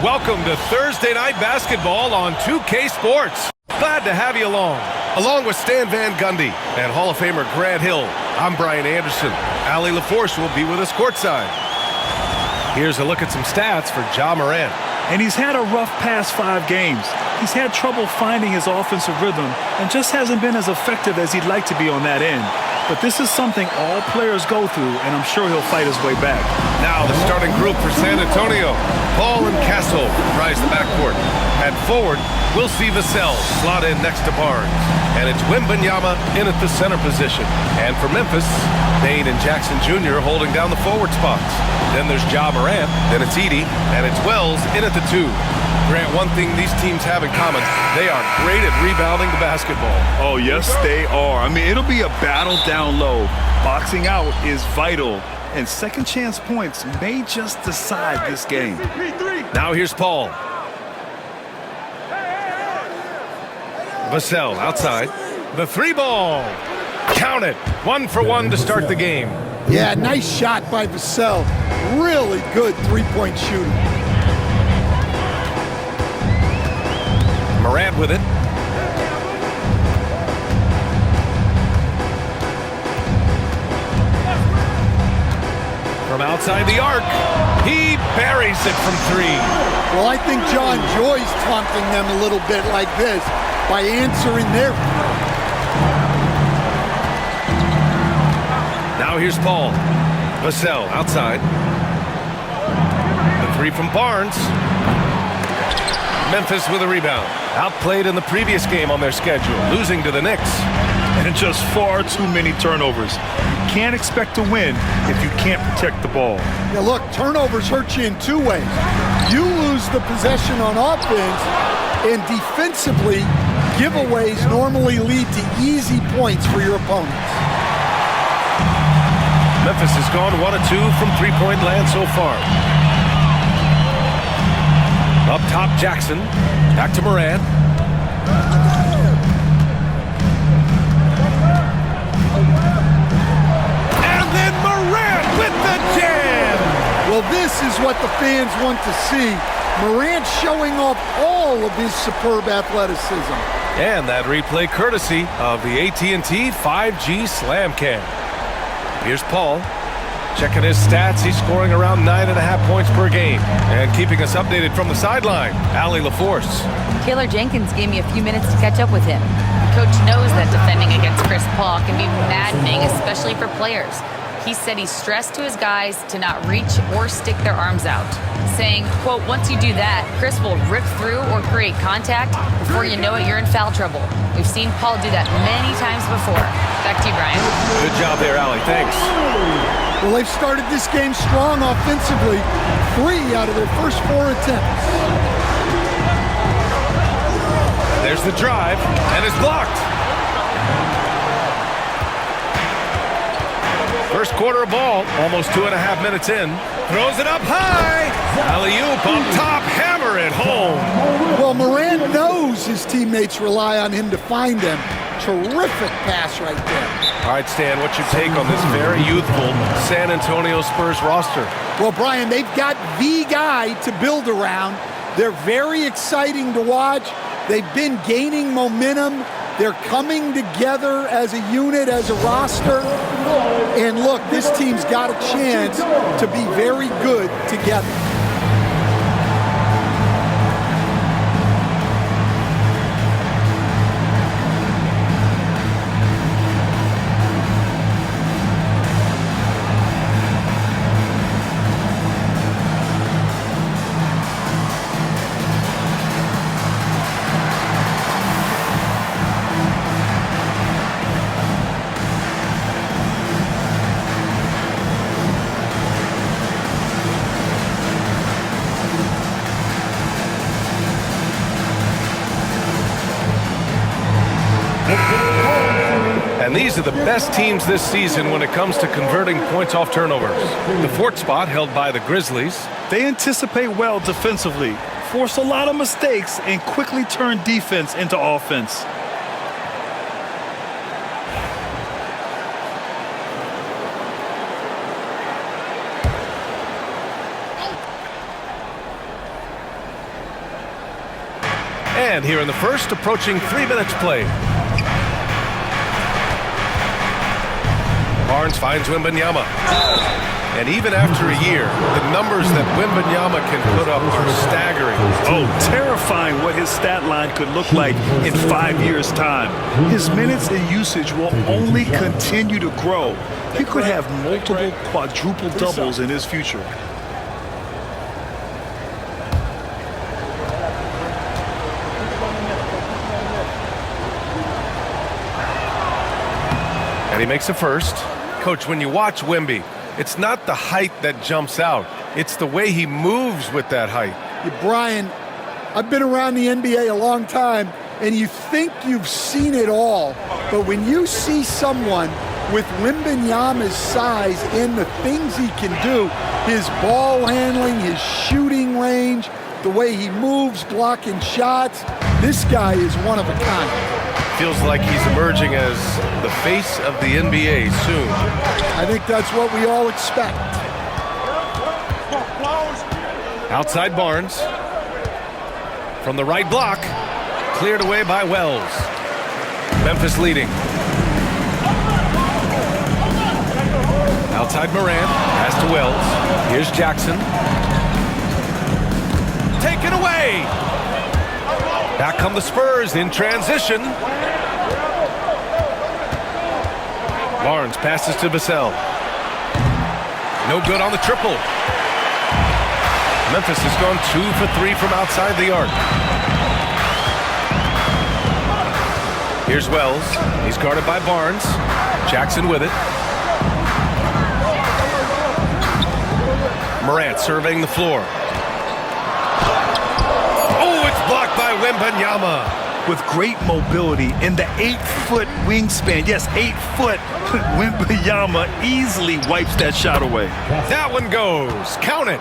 Welcome to Thursday Night Basketball on 2K Sports. Glad to have you along with Stan Van Gundy and Hall of Famer Grant Hill. I'm Brian Anderson. Allie LaForce will be with us courtside. Here's a look at some stats for Ja Morant. And he's had a rough past 5 games. He's had trouble finding his offensive rhythm and just hasn't been as effective as he'd like to be on that end. But this is something all players go through, and I'm sure he'll fight his way back. Now the starting group for San Antonio. Paul and Castle rise the backcourt. At forward, we'll see Vassell slot in next to Barnes. And it's Wembanyama in at the center position. And for Memphis, Dane and Jackson Jr. holding down the forward spots. Then there's Ja Morant, then it's Edey, and it's Wells in at the 2. Grant, one thing these teams have in common, they are great at rebounding the basketball. Oh, yes, they are. I mean, it'll be a battle down low. Boxing out is vital, and second chance points may just decide this game. Now here's Paul. Vassell outside. The 3-ball. Count it. 1 for 1 to start the game. Yeah, nice shot by Vassell. Really good three-point shooting. Morant with it. From outside the arc, he buries it from 3. Well, I think Ja enjoys taunting them a little bit like this by answering their. Now here's Paul. Vassell outside. The 3 from Barnes. Memphis with a rebound. Outplayed in the previous game on their schedule, losing to the Knicks. And just far too many turnovers. You can't expect to win if you can't protect the ball. Yeah, look, turnovers hurt you in 2 ways. You lose the possession on offense, and defensively, giveaways normally lead to easy points for your opponents. Memphis has gone 1 of 2 from three-point land so far. Up top, Jackson. Back to Morant. And then Morant with the jam! Well, this is what the fans want to see. Morant showing off all of his superb athleticism. And that replay courtesy of the AT&T 5G Slam Cam. Here's Paul. Checking his stats, he's scoring around 9.5 points per game. And keeping us updated from the sideline, Allie LaForce. Taylor Jenkins gave me a few minutes to catch up with him. The coach knows that defending against Chris Paul can be maddening, especially for players. He said he stressed to his guys to not reach or stick their arms out, saying, quote, once you do that, Chris will rip through or create contact. Before you know it, you're in foul trouble. We've seen Paul do that many times before. Back to you, Brian. Good job there, Allie. Thanks. Well, they've started this game strong offensively. 3 out of their first 4 attempts. There's the drive, and it's blocked. First quarter of ball, almost 2.5 minutes in. Throws it up high. Alley-oop up top, hammer it home. Well, Morant knows his teammates rely on him to find them. Terrific pass right there. All right, Stan, what's your take on this very youthful San Antonio Spurs roster? Well, Brian, they've got the guy to build around. They're very exciting to watch. They've been gaining momentum. They're coming together as a unit, as a roster. And look, this team's got a chance to be very good together. And these are the best teams this season when it comes to converting points off turnovers. The fourth spot held by the Grizzlies. They anticipate well defensively, force a lot of mistakes, and quickly turn defense into offense. And here in the first, approaching 3 minutes played. Barnes finds Wembanyama. And even after a year, the numbers that Wembanyama can put up are staggering. Oh, terrifying what his stat line could look like in 5 years' time. His minutes and usage will only continue to grow. He could have multiple quadruple doubles in his future. And he makes a first. Coach, when you watch Wemby, it's not the height that jumps out. It's the way he moves with that height. Yeah, Brian, I've been around the NBA a long time, and you think you've seen it all. But when you see someone with Wembanyama's size and the things he can do, his ball handling, his shooting range, the way he moves, blocking shots, this guy is one of a kind. Feels like he's emerging as the face of the NBA soon. I think that's what we all expect. Outside Barnes. From the right block. Cleared away by Wells. Memphis leading. Outside Morant. Pass to Wells. Here's Jackson. Taken away. Back come the Spurs in transition. Barnes passes to Vassell. No good on the triple. Memphis has gone 2 for 3 from outside the arc. Here's Wells. He's guarded by Barnes. Jackson with it. Morant surveying the floor. Oh, it's blocked by Wembanyama. With great mobility and the 8-foot wingspan, yes, 8 foot, Wembanyama easily wipes that shot away. That one goes. Count it.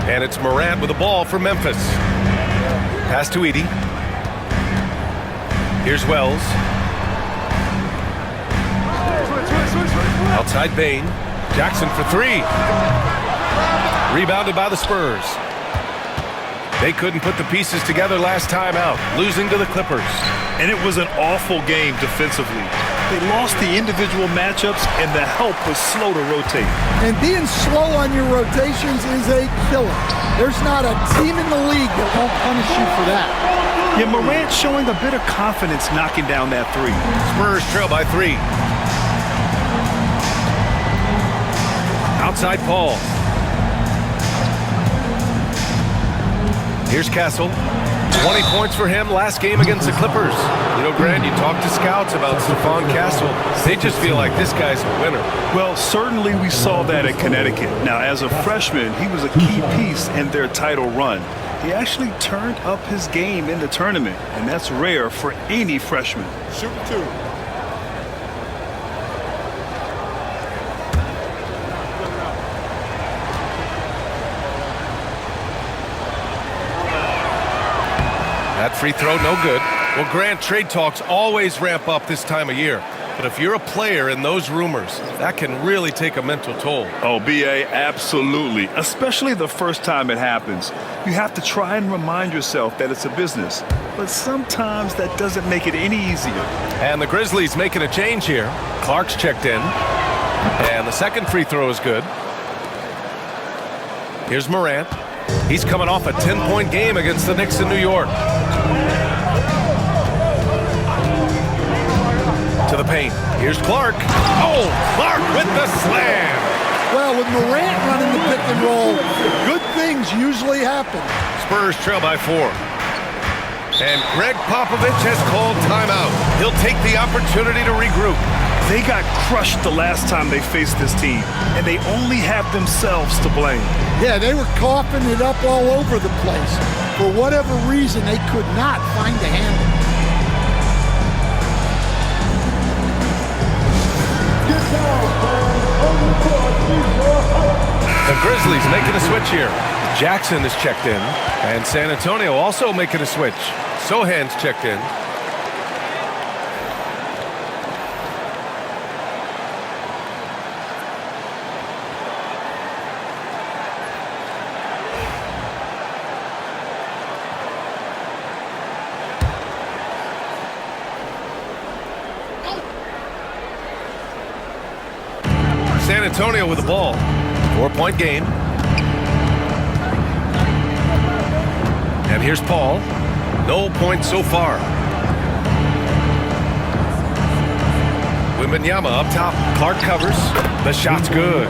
And it's Morant with the ball for Memphis. Pass to Edey. Here's Wells. Outside Bain. Jackson for 3. Rebounded by the Spurs. They couldn't put the pieces together last time out, losing to the Clippers. And it was an awful game defensively. They lost the individual matchups, and the help was slow to rotate. And being slow on your rotations is a killer. There's not a team in the league that won't punish you for that. Yeah, Morant showing a bit of confidence knocking down that 3. Spurs trail by 3. Outside Paul. Here's Castle. 20 points for him last game against the Clippers. You know, Grant, you talk to scouts about Stephon Castle. They just feel like this guy's a winner. Well, certainly we saw that at Connecticut. Now, as a freshman, he was a key piece in their title run. He actually turned up his game in the tournament, and that's rare for any freshman. Shoot 2. That free throw, no good. Well, Grant, trade talks always ramp up this time of year. But if you're a player in those rumors, that can really take a mental toll. Oh, B.A., absolutely. Especially the first time it happens. You have to try and remind yourself that it's a business. But sometimes that doesn't make it any easier. And the Grizzlies making a change here. Clark's checked in. And the second free throw is good. Here's Morant. He's coming off a 10-point game against the Knicks in New York. To the paint. Here's Clark. Oh, Clark with the slam. Well, with Morant running the pick and roll, good things usually happen. Spurs trail by 4. And Greg Popovich has called timeout. He'll take the opportunity to regroup. They got crushed the last time they faced this team, and they only have themselves to blame. Yeah, they were coughing it up all over the place. For whatever reason, they could not find a handle. The Grizzlies making a switch here. Jackson is checked in, and San Antonio also making a switch. Sohan's checked in. San Antonio with the ball. 4-point game. And here's Paul. No points so far. Wembanyama up top. Clark covers. The shot's good.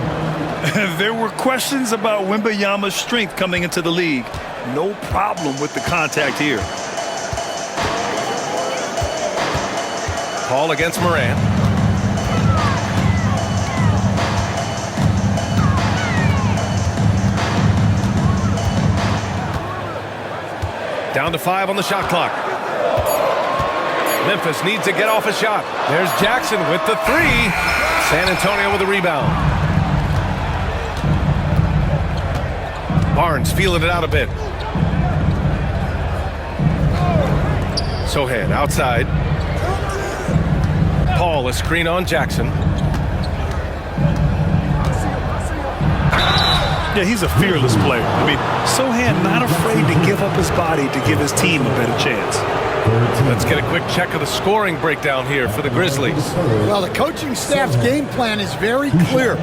There were questions about Wembanyama's strength coming into the league. No problem with the contact here. Paul against Morant. Down to 5 on the shot clock. Memphis needs to get off a shot. There's Jackson with the 3. San Antonio with a rebound. Barnes feeling it out a bit. Sohan outside. Paul, a screen on Jackson. Yeah, he's a fearless player. I mean, Sohan not afraid to give up his body to give his team a better chance. Let's get a quick check of the scoring breakdown here for the Grizzlies. Well, the coaching staff's game plan is very clear.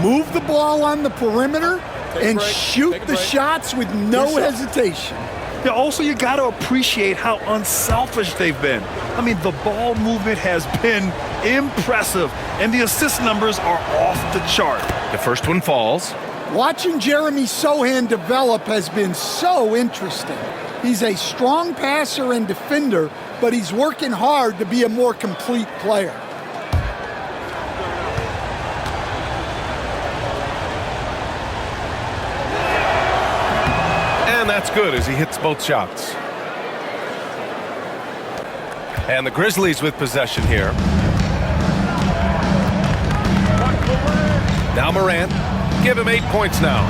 Move the ball on the perimeter and shoot the shots with no hesitation. Yeah, also, you got to appreciate how unselfish they've been. I mean, the ball movement has been impressive, and the assist numbers are off the chart. The first one falls. Watching Jeremy Sohan develop has been so interesting. He's a strong passer and defender, but he's working hard to be a more complete player. And that's good as he hits both shots. And the Grizzlies with possession here. Now Morant. Give him 8 points now.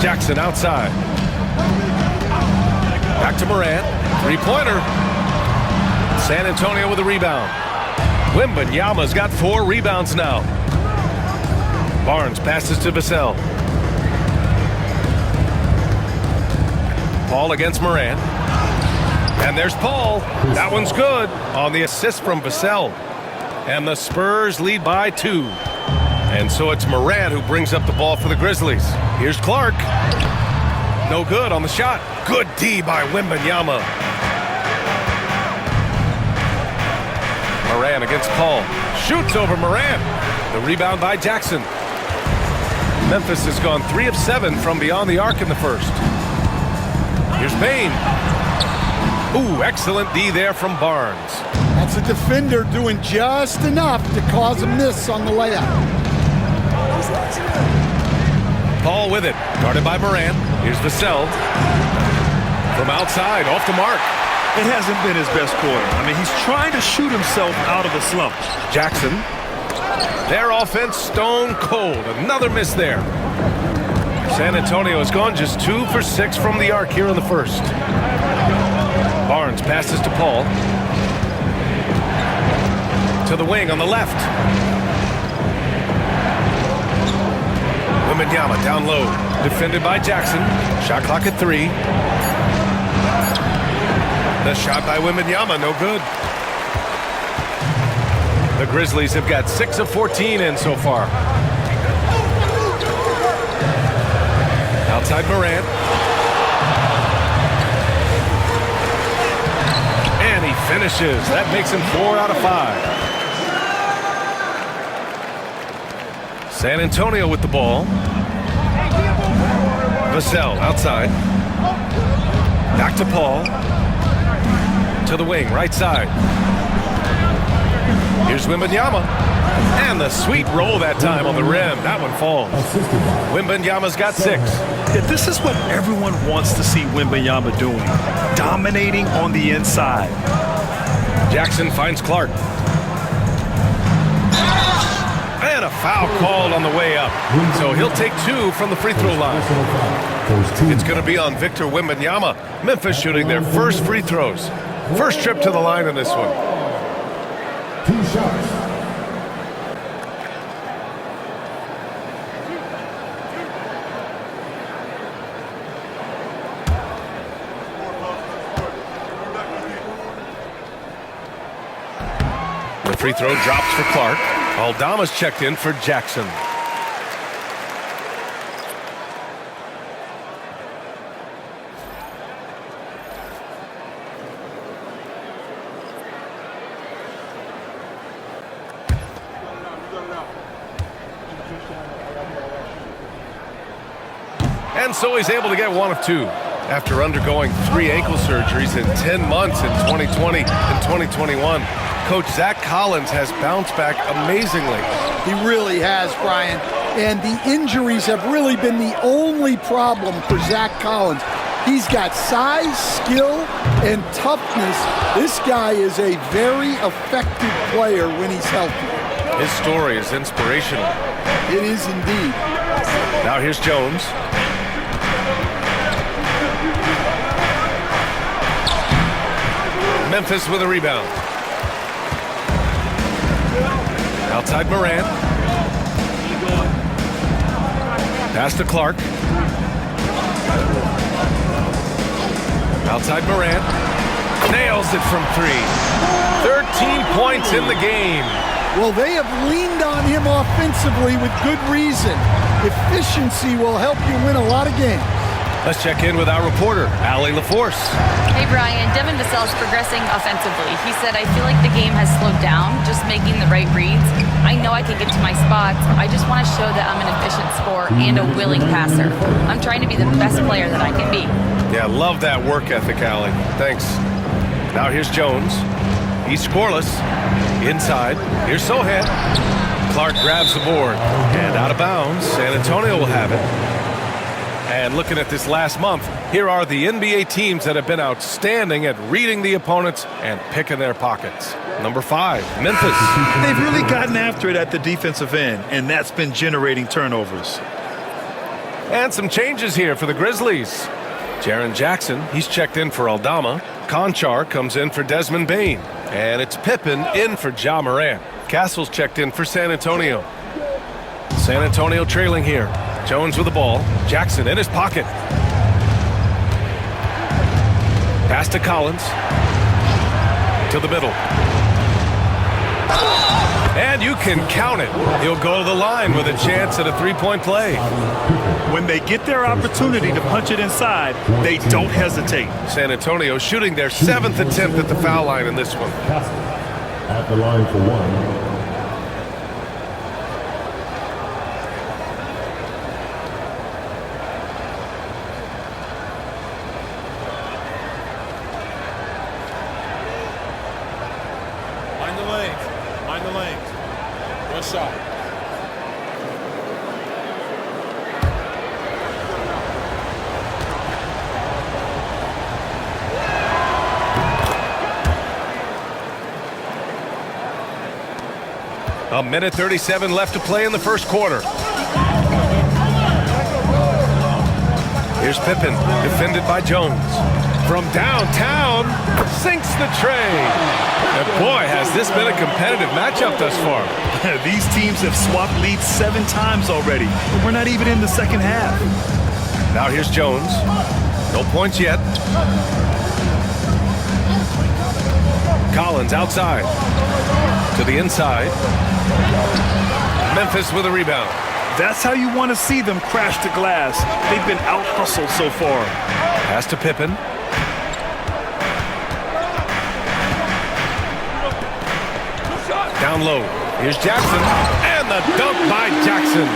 Jackson outside. Back to Morant. 3-pointer. San Antonio with a rebound. Wembanyama's got 4 rebounds now. Barnes passes to Vassell. Paul against Morant. And there's Paul. That one's good on the assist from Vassell. And the Spurs lead by 2. And so it's Morant who brings up the ball for the Grizzlies. Here's Clark. No good on the shot. Good D by Wembanyama. Morant against Paul. Shoots over Morant. The rebound by Jackson. Memphis has gone 3 of 7 from beyond the arc in the first. Here's Payne. Ooh, excellent D there from Barnes. That's a defender doing just enough to cause a miss on the layup. Paul with it, guarded by Morant. Here's Vassell. From outside, off the mark. It hasn't been his best quarter. I mean, he's trying to shoot himself out of the slump. Jackson. Their offense stone cold. Another miss there. San Antonio has gone just 2 for 6 from the arc here in the first. Barnes passes to Paul. To the wing on the left. Wembanyama down low. Defended by Jackson. Shot clock at 3. The shot by Wembanyama, no good. The Grizzlies have got 6 of 14 in so far. Outside Morant. And he finishes. That makes him 4 out of 5. San Antonio with the ball. Vassell outside. Back to Paul. To the wing, right side. Here's Wembanyama. And the sweet roll that time on the rim. That one falls. Wembanyama's got 6. Yeah, this is what everyone wants to see Wembanyama doing. Dominating on the inside. Jackson finds Clark. And a foul called on the way up. So he'll take 2 from the free throw line. It's going to be on Victor Wembanyama. Memphis shooting their first free throws. First trip to the line in this one. 2 shots. The free throw drops for Clark. Aldama's checked in for Jackson. And so he's able to get 1 of 2 after undergoing 3 ankle surgeries in 10 months in 2020 and 2021. Coach Zach Collins has bounced back amazingly. He really has, Brian. And the injuries have really been the only problem for Zach Collins. He's got size, skill, and toughness. This guy is a very effective player when he's healthy. His story is inspirational. It is indeed. Now here's Jones. Memphis with a rebound. Outside Morant. Pass to Clark. Outside Morant. Nails it from 3. 13 points in the game. Well, they have leaned on him offensively with good reason. Efficiency will help you win a lot of games. Let's check in with our reporter, Allie LaForce. Hey, Brian. Devin Vassell's progressing offensively. He said, I feel like the game has slowed down, just making the right reads. I know I can get to my spots. I just want to show that I'm an efficient scorer and a willing passer. I'm trying to be the best player that I can be. Yeah, love that work ethic, Allie. Thanks. Now here's Jones. He's scoreless. Inside. Here's Sohan. Clark grabs the board. And out of bounds. San Antonio will have it. And looking at this last month, here are the NBA teams that have been outstanding at reading the opponents and picking their pockets. Number 5, Memphis. They've really gotten after it at the defensive end, and that's been generating turnovers. And some changes here for the Grizzlies. Jaren Jackson, he's checked in for Aldama. Conchar comes in for Desmond Bane. And it's Pippen in for Ja Morant. Castle's checked in for San Antonio. San Antonio trailing here. Jones with the ball. Jackson in his pocket. Pass to Collins. To the middle. And you can count it. He'll go to the line with a chance at a 3-point play. When they get their opportunity to punch it inside, they don't hesitate. San Antonio shooting their 7th attempt at the foul line in this one. At the line for 1. Mind the lanes. One shot. A minute 37 left to play in the first quarter. Here's Pippen, defended by Jones. From downtown, sinks the tray. And boy, has this been a competitive matchup thus far. These teams have swapped leads 7 times already. We're not even in the second half. Now here's Jones. No points yet. Collins outside. To the inside. Memphis with a rebound. That's how you want to see them crash the glass. They've been out-hustled so far. Pass to Pippen. Down low. Here's Jackson. And the dunk by Jackson.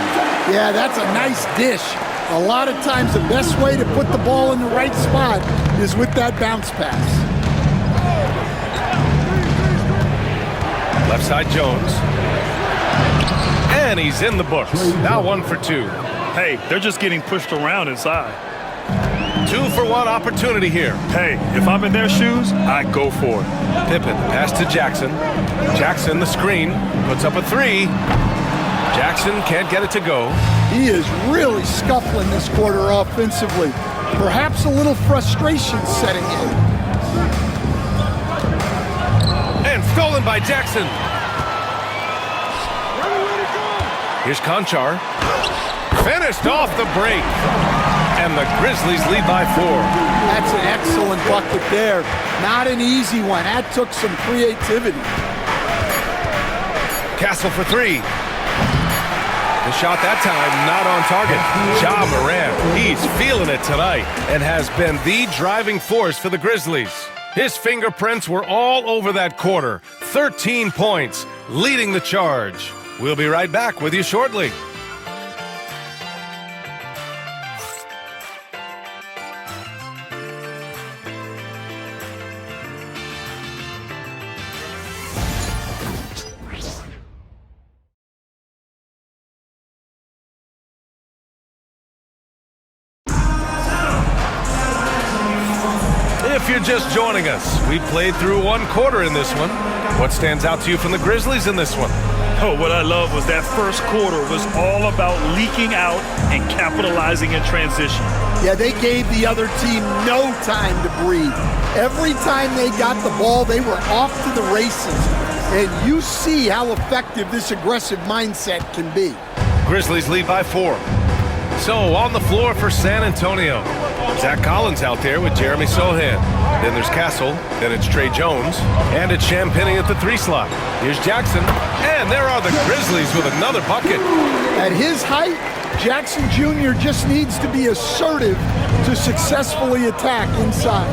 Yeah, that's a nice dish. A lot of times the best way to put the ball in the right spot is with that bounce pass. Left side Jones. And he's in the books. Now 1 for 2. Hey, they're just getting pushed around inside. 2 for 1 opportunity here. Hey, if I'm in their shoes, I'd go for it. Pippen, pass to Jackson. Jackson, the screen, puts up a 3. Jackson can't get it to go. He is really scuffling this quarter offensively. Perhaps a little frustration setting in. And stolen by Jackson. Here's Conchar. Finished off the break. And the Grizzlies lead by 4. That's an excellent bucket there. Not an easy one. That took some creativity. Castle for 3. The shot that time not on target. Ja Morant, he's feeling it tonight and has been the driving force for the Grizzlies. His fingerprints were all over that quarter. 13 points, leading the charge. We'll be right back with you shortly. If you're just joining us, we played through 1 quarter in this one. What stands out to you from the Grizzlies in this one? Oh, what I love was that first quarter was all about leaking out and capitalizing in transition. Yeah, they gave the other team no time to breathe. Every time they got the ball, they were off to the races. And you see how effective this aggressive mindset can be. Grizzlies lead by 4. So, on the floor for San Antonio. Zach Collins out there with Jeremy Sohan. Then there's Castle, then it's Trey Jones, and it's Champagnie at the 3 slot. Here's Jackson, and there are the Grizzlies with another bucket. At his height, Jackson Jr. just needs to be assertive to successfully attack inside.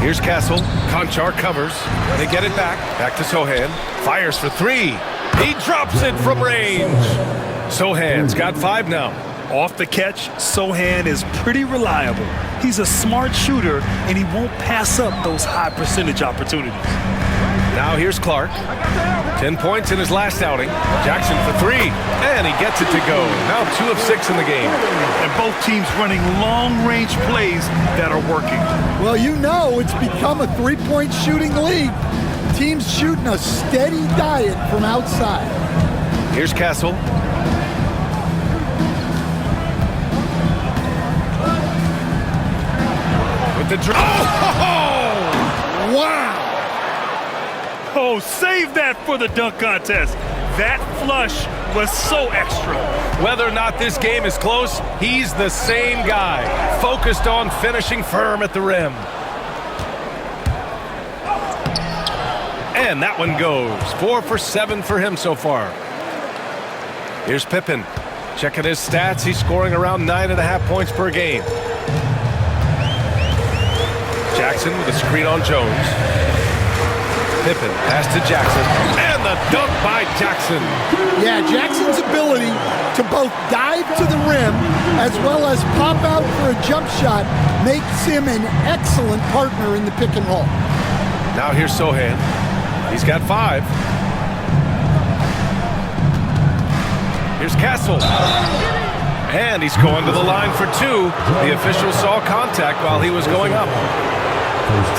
Here's Castle. Conchar covers. They get it back. Back to Sohan. Fires for 3. He drops it from range. Sohan's got 5 now. Off the catch, Sohan is pretty reliable. He's a smart shooter, and he won't pass up those high percentage opportunities. Now here's Clark. 10 points in his last outing. Jackson for 3, and he gets it to go. Now 2 of 6 in the game. And both teams running long-range plays that are working. Well, you know it's become a 3-point shooting league. Teams shooting a steady diet from outside. Here's Castle. With the draw. Oh! Wow! Oh, save that for the dunk contest. That flush was so extra. Whether or not this game is close, he's the same guy, focused on finishing firm at the rim. And that one goes. 4 for 7 for him so far. Here's Pippen. Checking his stats, he's scoring around 9.5 points per game. Jackson with a screen on Jones. Pippen, pass to Jackson, and the dunk by Jackson. Yeah, Jackson's ability to both dive to the rim as well as pop out for a jump shot makes him an excellent partner in the pick and roll. Now here's Sohan. He's got 5. Here's Castle. And he's going to the line for 2. The official saw contact while he was going up.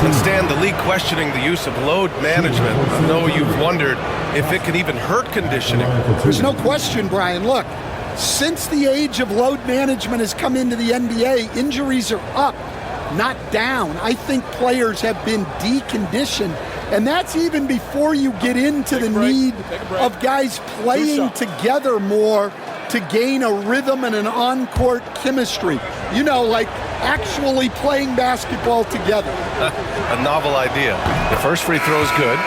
And Stan, the league questioning the use of load management. I know you've wondered if it could even hurt conditioning. There's no question, Brian. Look, since the age of load management has come into the NBA, injuries are up, not down. I think players have been deconditioned, and that's even before you get into the need of guys playing together more to gain a rhythm and an on-court chemistry. You know, like actually playing basketball together. A novel idea. The first free throw is good.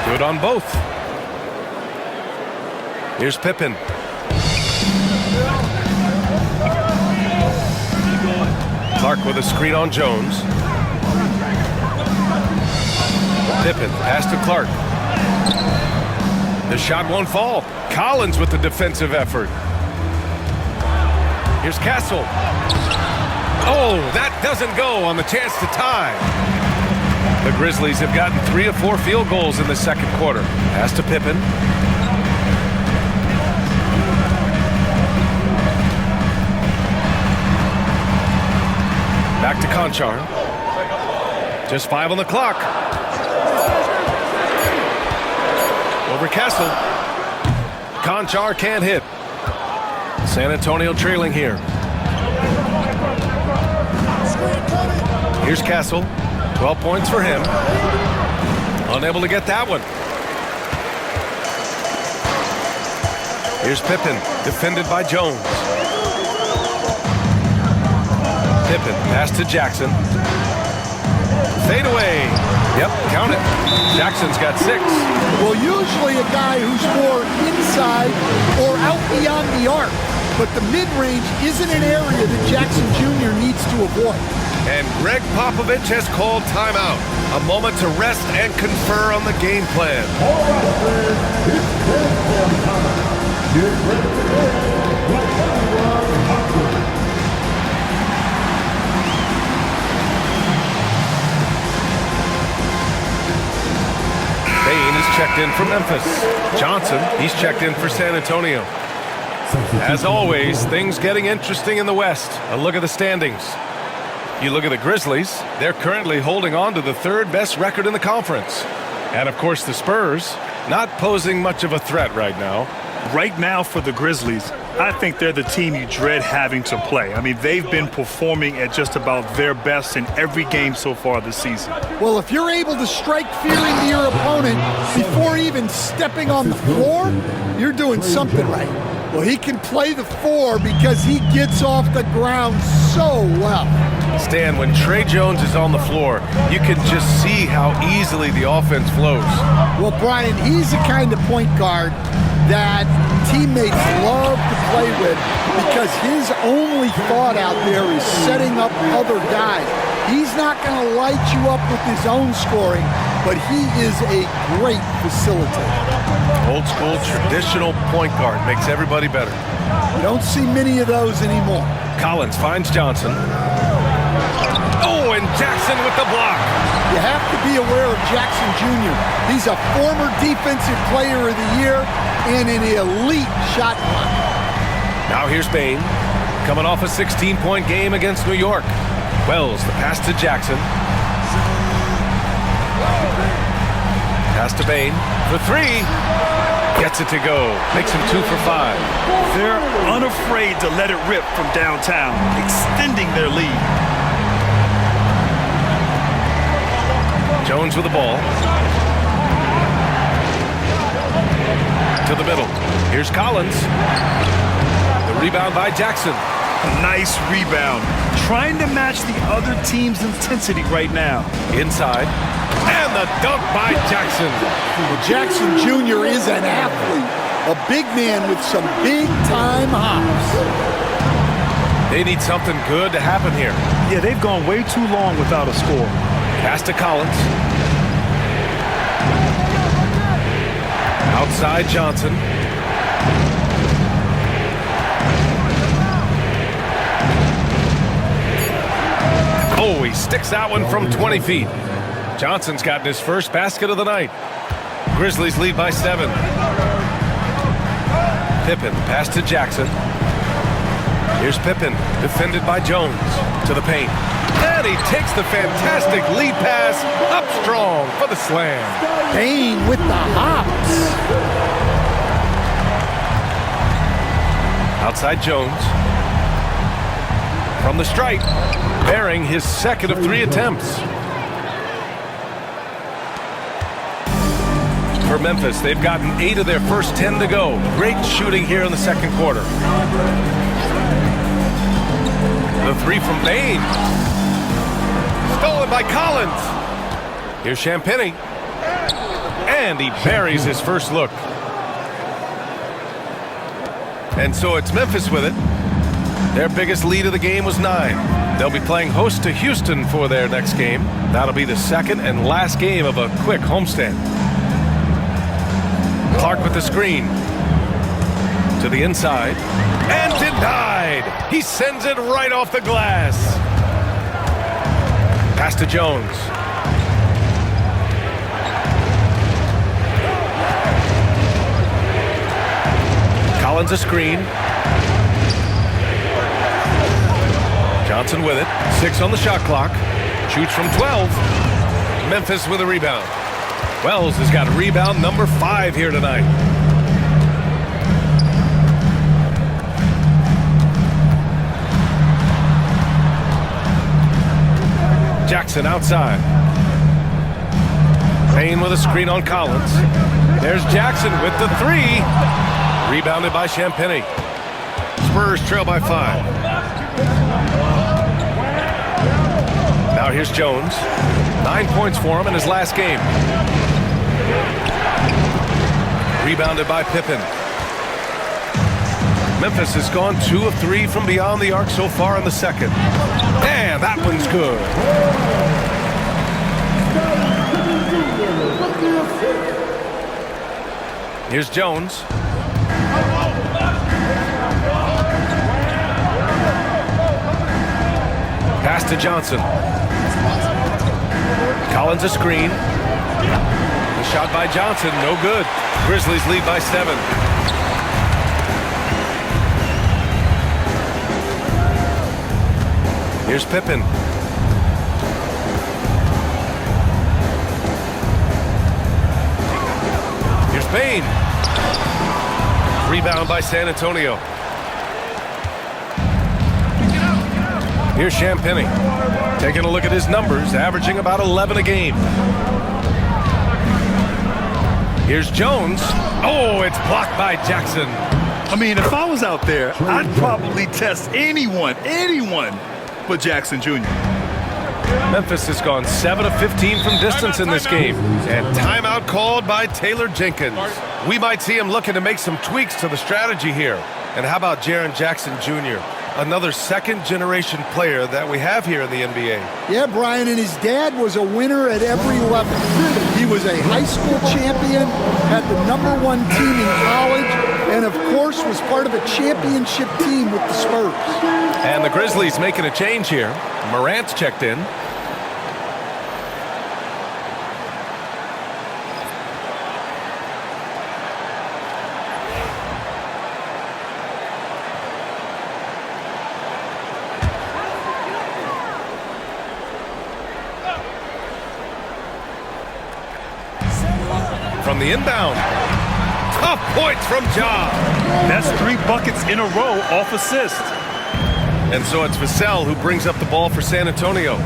Good on both. Here's Pippen. Clark with a screen on Jones. Pippen, pass to Clark. The shot won't fall. Collins with the defensive effort. Here's Castle. Oh, that doesn't go on the chance to tie. The Grizzlies have gotten 3 of 4 field goals in the second quarter. Pass to Pippen. Back to Conchar. Just 5 on the clock. Over Castle. Conchar can't hit. San Antonio trailing here. Here's Castle. 12 points for him. Unable to get that one. Here's Pippen, defended by Jones. Pippen, pass to Jackson. Fade away. Yep, count it. Jackson's got 6. Well, usually a guy who's more inside or out beyond the arc. But the mid-range isn't an area that Jackson Jr. needs to avoid. And Greg Popovich has called timeout. A moment to rest and confer on the game plan. Bain is checked in for Memphis. Johnson, he's checked in for San Antonio. As always, things getting interesting in the West. A look at the standings. You look at the Grizzlies, they're currently holding on to the 3rd best record in the conference. And of course the Spurs, not posing much of a threat right now. Right now for the Grizzlies, I think they're the team you dread having to play. I mean, they've been performing at just about their best in every game so far this season. Well, if you're able to strike fear into your opponent before even stepping on the floor, you're doing something right. Well, he can play the 4 because he gets off the ground so well. Stan, when Trey Jones is on the floor, you can just see how easily the offense flows. Well, Brian, he's the kind of point guard that teammates love to play with because his only thought out there is setting up other guys. He's not going to light you up with his own scoring, but he is a great facilitator. Old school, traditional point guard makes everybody better. You don't see many of those anymore. Collins finds Johnson. Oh, and Jackson with the block. You have to be aware of Jackson Jr. He's a former defensive player of the year and an elite shot blocker. Now here's Bain, coming off a 16-point game against New York. Wells, the pass to Jackson. Pass to Bain for 3. Gets it to go. Makes him 2 for 5. They're unafraid to let it rip from downtown, extending their lead. Jones with the ball. To the middle. Here's Collins. The rebound by Jackson. Nice rebound. Trying to match the other team's intensity right now. Inside. And the dunk by Jackson. Well, Jackson Jr. is an athlete. A big man with some big-time hops. They need something good to happen here. Yeah, they've gone way too long without a score. Pass to Collins. Outside Johnson. Oh, he sticks that one from 20 feet. Johnson's gotten his first basket of the night. Grizzlies lead by 7. Pippen, pass to Jackson. Here's Pippen, defended by Jones. To the paint. And he takes the fantastic lead pass up strong for the slam. Bain with the hops. Outside Jones. From the stripe, bearing his second of 3 attempts. For Memphis, they've gotten 8 of their first 10 to go. Great shooting here in the second quarter. The 3 from Bain. Stolen by Collins. Here's Champagny. And he buries his first look. And so it's Memphis with it. Their biggest lead of the game was 9. They'll be playing host to Houston for their next game. That'll be the second and last game of a quick homestand. Clark with the screen. To the inside. And denied! He sends it right off the glass. Pass to Jones. Collins a screen. Johnson with it. 6 on the shot clock. Shoots from 12. Memphis with a rebound. Wells has got rebound number 5 here tonight. Jackson outside. Payne with a screen on Collins. There's Jackson with the 3. Rebounded by Champagny. Spurs trail by 5. Now here's Jones. 9 points for him in his last game. Rebounded by Pippen. Memphis has gone 2 of 3 from beyond the arc so far in the second. And that one's good. Here's Jones. Pass to Johnson. Collins a screen. The shot by Johnson, no good. Grizzlies lead by 7. Here's Pippen. Here's Payne. Rebound by San Antonio. Here's Champagny. Taking a look at his numbers, averaging about 11 a game. Here's Jones. Oh, it's blocked by Jackson. I mean, if I was out there, I'd probably test anyone but Jackson Jr. Memphis has gone 7 of 15 from distance in this game. And timeout called by Taylor Jenkins. We might see him looking to make some tweaks to the strategy here. And how about Jaren Jackson Jr., another second-generation player that we have here in the NBA. Yeah, Brian, and his dad was a winner at every level. He was a high school champion, had the #1 team in college, and of course was part of a championship team with the Spurs. And the Grizzlies making a change here. Morant's checked in. From the inbound. Tough points from Ja. That's 3 buckets in a row off assist. And so it's Vassell who brings up the ball for San Antonio.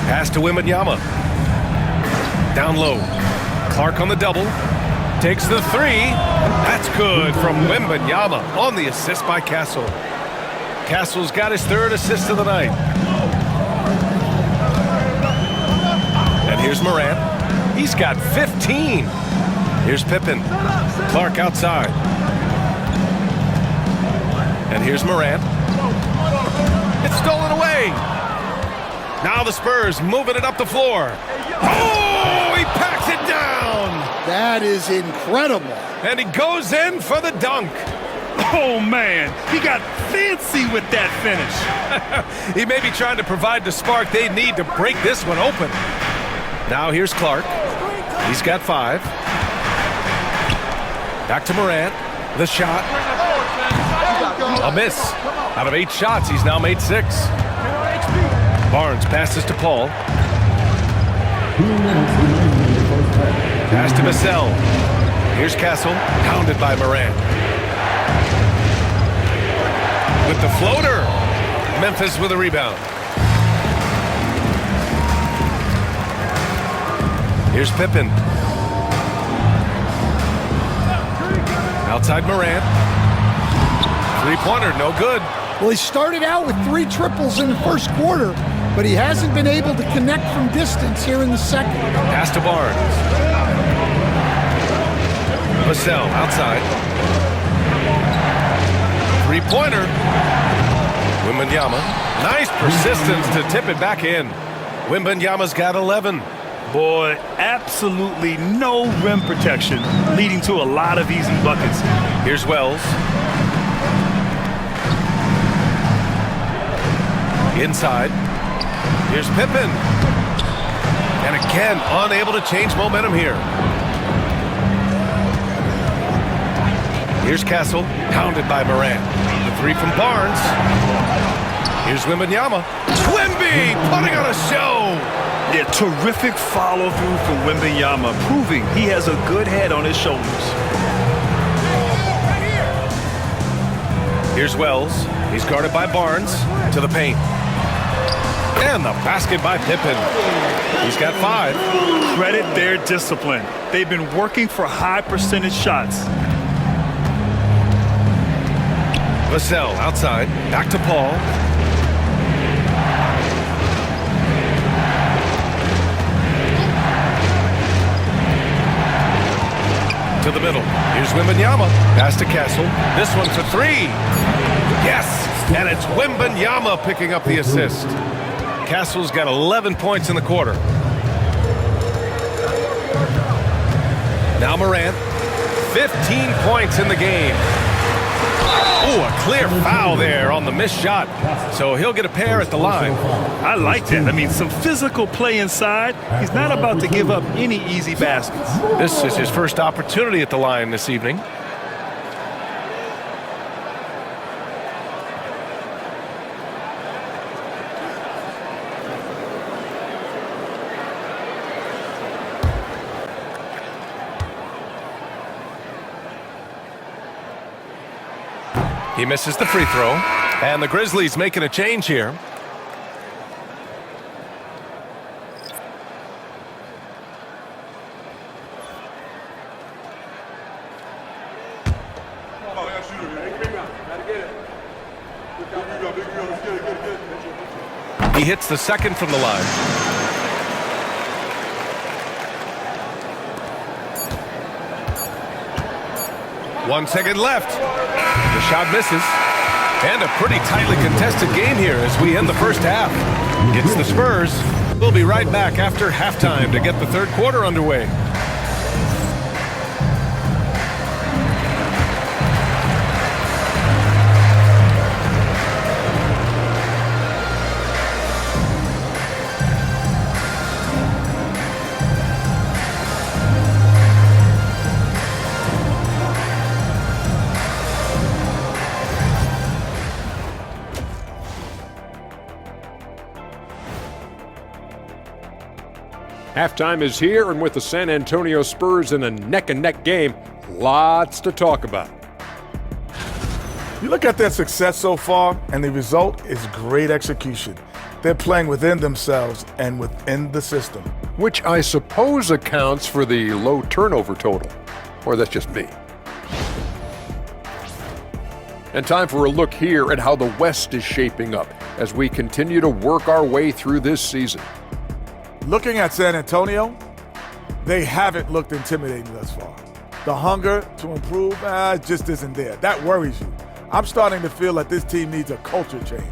Pass to Wembanyama. Down low. Clark on the double. Takes the 3. That's good from Wembanyama on the assist by Castle. Castle's got his 3rd assist of the night. And here's Morant. He's got 15. Here's Pippen. Clark outside. And here's Morant. It's stolen away. Now the Spurs moving it up the floor. Oh, he packs it down. That is incredible. And he goes in for the dunk. Oh, man. He got fancy with that finish. He may be trying to provide the spark they need to break this one open. Now here's Clark. He's got 5. Back to Morant. The shot. A miss. Out of 8 shots, he's now made 6. Barnes passes to Paul. Pass to Vassell. Here's Castle. Pounded by Morant. With the floater. Memphis with a rebound. Here's Pippen. Outside Morant. 3-pointer, no good. Well, he started out with 3 triples in the first quarter, but he hasn't been able to connect from distance here in the second. Pass to Barnes. Vassell outside. Three-pointer. Wembanyama. Nice persistence to tip it back in. Wembanyama's got 11. Boy, absolutely no rim protection, leading to a lot of easy buckets. Here's Wells. Inside. Here's Pippen. And again, unable to change momentum here. Here's Castle, pounded by Morant. The three from Barnes. Here's Wembanyama. Wemby putting on a show. Yeah, terrific follow-through from Wembanyama, proving he has a good head on his shoulders. Here's Wells. He's guarded by Barnes. To the paint. And the basket by Pippen. He's got 5. Credit their discipline. They've been working for high percentage shots. Vassell outside. Back to Paul. To the middle. Here's Wembanyama. Pass to Castle. This one for 3. Yes! And it's Wembanyama picking up the assist. Castle's got 11 points in the quarter. Now Morant. 15 points in the game. Oh, a clear foul there on the missed shot. So he'll get a pair at the line. I like that. I mean, some physical play inside. He's not about to give up any easy baskets. This is his first opportunity at the line this evening. He misses the free throw. And the Grizzlies making a change here. He hits the second from the line. One second left. The shot misses. And a pretty tightly contested game here as we end the first half. It's the Spurs. We'll be right back after halftime to get the third quarter underway. Halftime is here, and with the San Antonio Spurs in a neck-and-neck game, lots to talk about. You look at their success so far, and the result is great execution. They're playing within themselves and within the system. Which I suppose accounts for the low turnover total. Or that's just me. And time for a look here at how the West is shaping up as we continue to work our way through this season. Looking at San Antonio, they haven't looked intimidating thus far. The hunger to improve just isn't there. That worries you. I'm starting to feel that this team needs a culture change.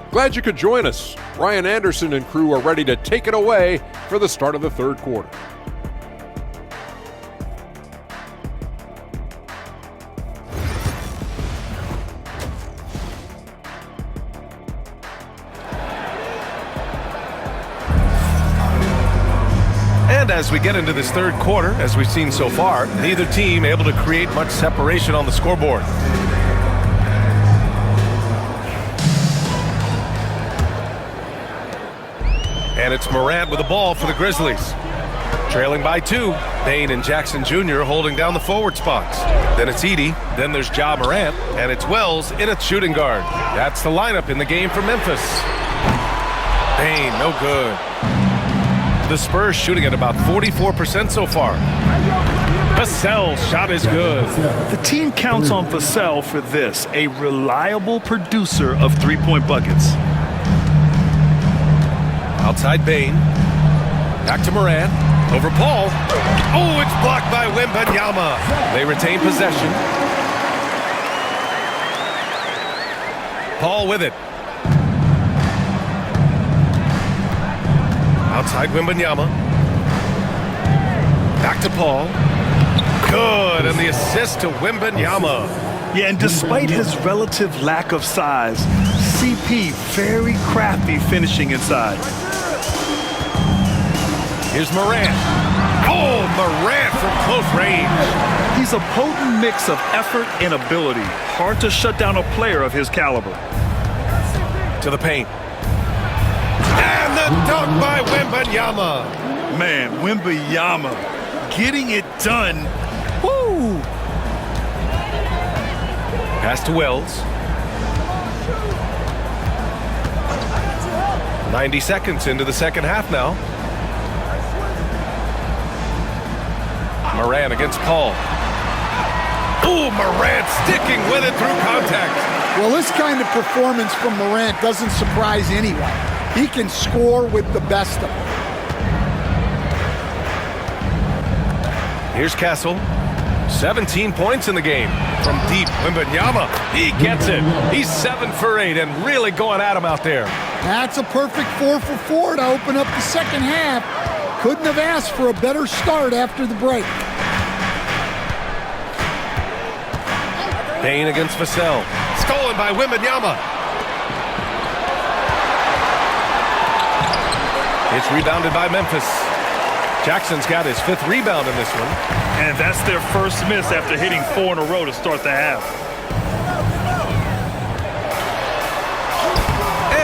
Glad you could join us. Ryan Anderson and crew are ready to take it away for the start of the third quarter. And as we get into this third quarter, as we've seen so far, neither team able to create much separation on the scoreboard. And it's Morant with the ball for the Grizzlies. Trailing by 2, Bane and Jackson Jr. holding down the forward spots. Then it's Edey, then there's Ja Morant, and it's Wells in at shooting guard. That's the lineup in the game for Memphis. Bane, no good. The Spurs shooting at about 44% so far. Vassell's shot is good. The team counts on Vassell for this, a reliable producer of three-point buckets. Outside Bane. Back to Morant. Over Paul. Oh, it's blocked by Wembanyama. They retain possession. Paul with it. Outside Wembanyama. Back to Paul. Good, and the assist to Wembanyama. Yeah, and despite his relative lack of size, CP very crafty finishing inside. Here's Morant. Oh, Morant from close range. He's a potent mix of effort and ability. Hard to shut down a player of his caliber. To the paint. And the dunk by Wembanyama. Man, Wembanyama getting it done. Woo! Pass to Wells. 90 seconds into the second half now. Morant against Paul. Ooh, Morant sticking with it through contact. Well, this kind of performance from Morant doesn't surprise anyone. He can score with the best of them. Here's Castle. 17 points in the game. From deep, Wembanyama. He gets it. He's 7 for 8 and really going at him out there. That's a perfect 4 for 4 to open up the second half. Couldn't have asked for a better start after the break. Bain against Vassell. Stolen by Wembanyama. It's rebounded by Memphis. Jackson's got his 5th rebound in this one. And that's their first miss after hitting 4 in a row to start the half.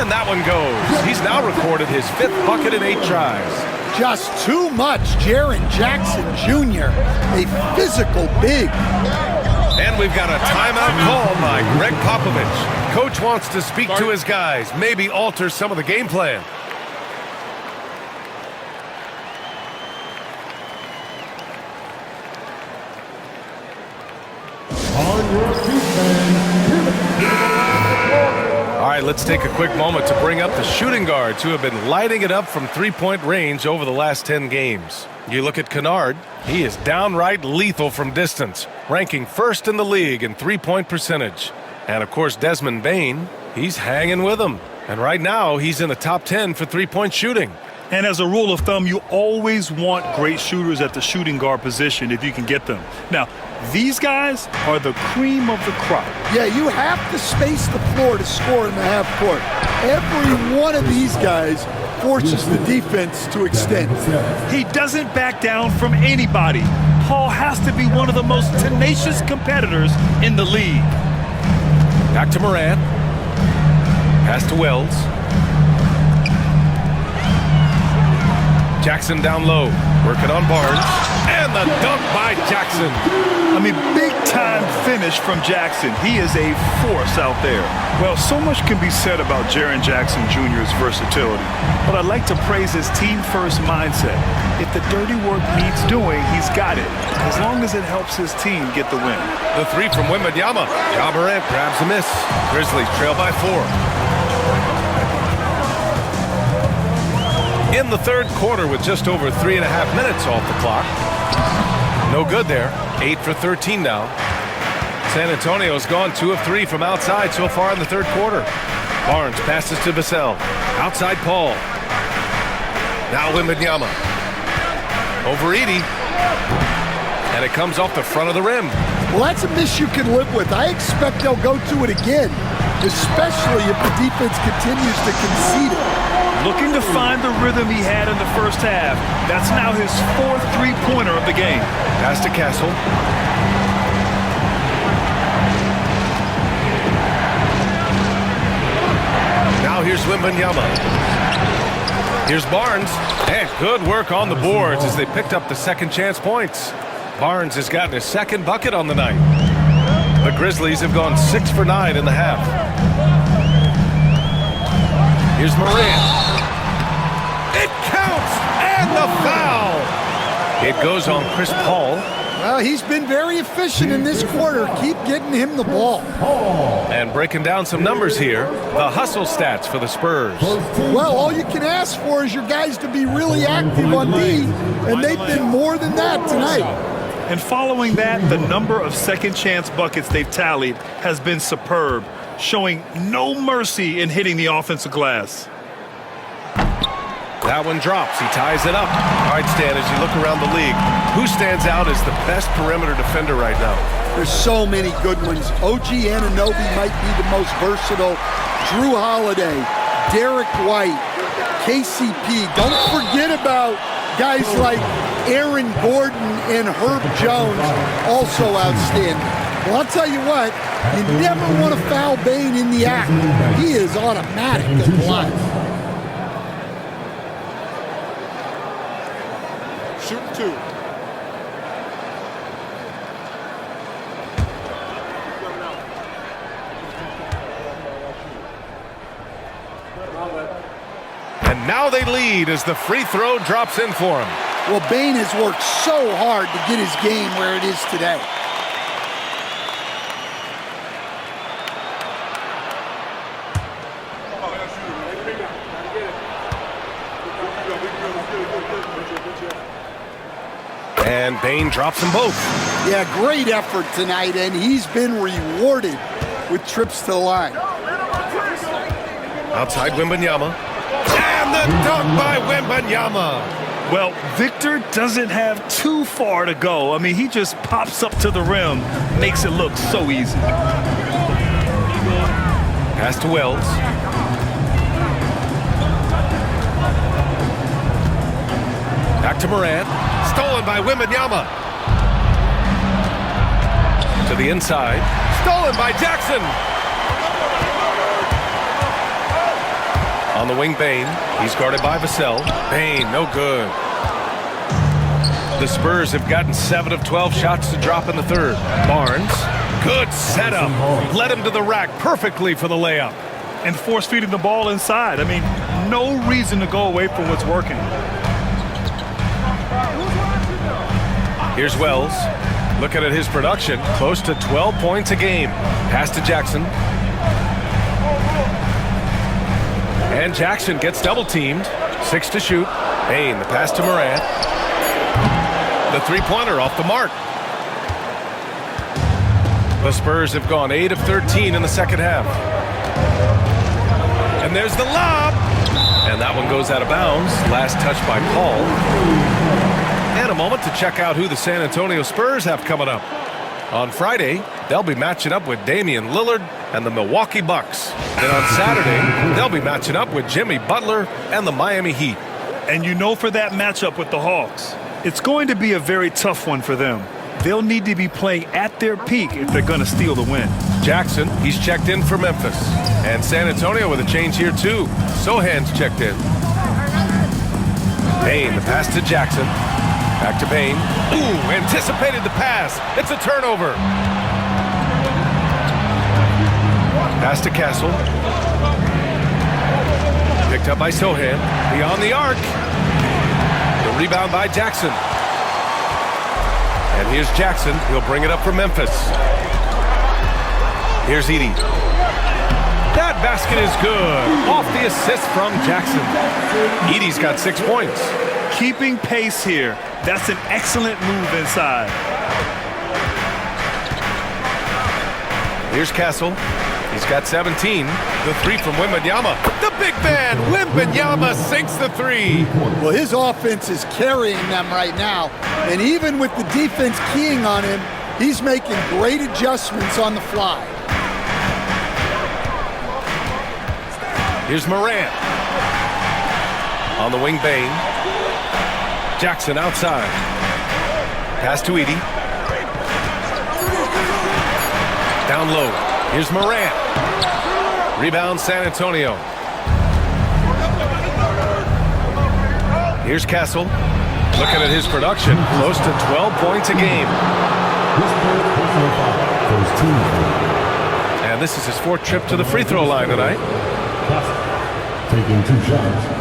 And that one goes. He's now recorded his 5th bucket in 8 tries. Just too much. Jaren Jackson Jr., a physical big. And we've got a timeout called by Greg Popovich. Coach wants to speak to his guys, maybe alter some of the game plan. All right, let's take a quick moment to bring up the shooting guards who have been lighting it up from three-point range over the last 10 games. You look at Kennard, he is downright lethal from distance, ranking 1st in the league in three-point percentage. And of course, Desmond Bain, he's hanging with him. And right now, he's in the top 10 for three-point shooting. And as a rule of thumb, you always want great shooters at the shooting guard position if you can get them. Now, these guys are the cream of the crop. Yeah, you have to space the floor to score in the half court. Every one of these guys forces the defense to extend. He doesn't back down from anybody. Paul has to be one of the most tenacious competitors in the league. Back to Morant. Pass to Wells. Jackson down low, working on Barnes, and the dunk by Jackson. I mean, big-time finish from Jackson. He is a force out there. Well, so much can be said about Jaren Jackson Jr.'s versatility, but I'd like to praise his team-first mindset. If the dirty work needs doing, he's got it, as long as it helps his team get the win. The 3 from Wembanyama. Ja Morant grabs a miss. Grizzlies trail by 4. In the third quarter with just over 3.5 minutes off the clock. No good there. 8 for 13 now. San Antonio's gone 2 of 3 from outside so far in the third quarter. Barnes passes to Vassell. Outside Paul. Now Wembanyama. Over Edey. And it comes off the front of the rim. Well, that's a miss you can live with. I expect they'll go to it again, especially if the defense continues to concede it. Looking to find the rhythm he had in the first half. That's now his 4th three-pointer of the game. Pass to Castle. Now here's Wembanyama. Here's Barnes. And good work on the boards as they picked up the second chance points. Barnes has gotten his 2nd bucket on the night. The Grizzlies have gone 6 for 9 in the half. Here's Morant. It counts, and the foul. It goes on Chris Paul. Well, he's been very efficient in this quarter. Keep getting him the ball. And breaking down some numbers here, the hustle stats for the Spurs. Well, all you can ask for is your guys to be really active on D and they've been more than that tonight. And following that, the number of second chance buckets they've tallied has been superb, showing no mercy in hitting the offensive glass. That one drops. He ties it up. All right, Stan, as you look around the league, who stands out as the best perimeter defender right now? There's so many good ones. OG Anunoby might be the most versatile. Drew Holiday, Derek White, KCP. Don't forget about guys like Aaron Gordon and Herb Jones, also outstanding. Well, I'll tell you what, you never want to foul Bane in the act. He is automatic at the line. Shoot 2. And now they lead as the free throw drops in for him. Well, Bane has worked so hard to get his game where it is today. And Bane drops them both. Yeah, great effort tonight, and he's been rewarded with trips to the line. Outside Wembanyama. And the dunk by Wembanyama. Well, Victor doesn't have too far to go. I mean, he just pops up to the rim, makes it look so easy. Pass to Wells. Back to Morant. Stolen by Wembanyama. To the inside. Stolen by Jackson. On the wing, Bane. He's guarded by Vassell. Bane, no good. The Spurs have gotten 7 of 12 shots to drop in the third. Barnes, good setup. Led him to the rack perfectly for the layup. And force feeding the ball inside. I mean, no reason to go away from what's working. Here's Wells. Looking at his production, close to 12 points a game. Pass to Jackson. And Jackson gets double-teamed. 6 to shoot. Bane, the pass to Morant. The three-pointer off the mark. The Spurs have gone 8 of 13 in the second half. And there's the lob. And that one goes out of bounds. Last touch by Paul. And a moment to check out who the San Antonio Spurs have coming up. On Friday, they'll be matching up with Damian Lillard and the Milwaukee Bucks. And on Saturday, they'll be matching up with Jimmy Butler and the Miami Heat. And you know, for that matchup with the Hawks, it's going to be a very tough one for them. They'll need to be playing at their peak if they're going to steal the win. Jackson, he's checked in for Memphis. And San Antonio with a change here too. Sohan's checked in. Bane, the pass to Jackson. Back to Bane. Ooh, anticipated the pass. It's a turnover. Pass to Castle. Picked up by Sohan. Beyond the arc. The rebound by Jackson. And here's Jackson. He'll bring it up for Memphis. Here's Edey. That basket is good. Off the assist from Jackson. Edey's got 6 points. Keeping pace here. That's an excellent move inside. Here's Castle. He's got 17. The three from Wembanyama. The big man, Wembanyama, sinks the three. Well, his offense is carrying them right now. And even with the defense keying on him, he's making great adjustments on the fly. Here's Morant. On the wing, Bane. Jackson outside. Pass to Edey. Down low. Here's Morant. Rebound San Antonio. Here's Castle. Looking at his production, close to 12 points a game. And this is his 4th trip to the free throw line tonight. Taking 2 shots.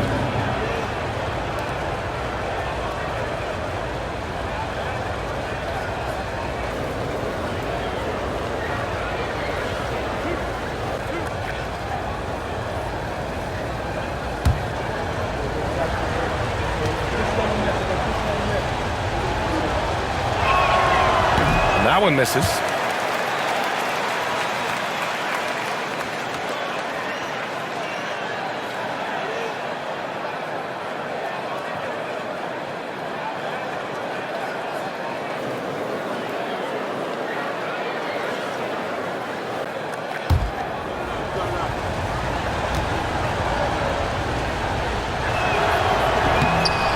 That one misses.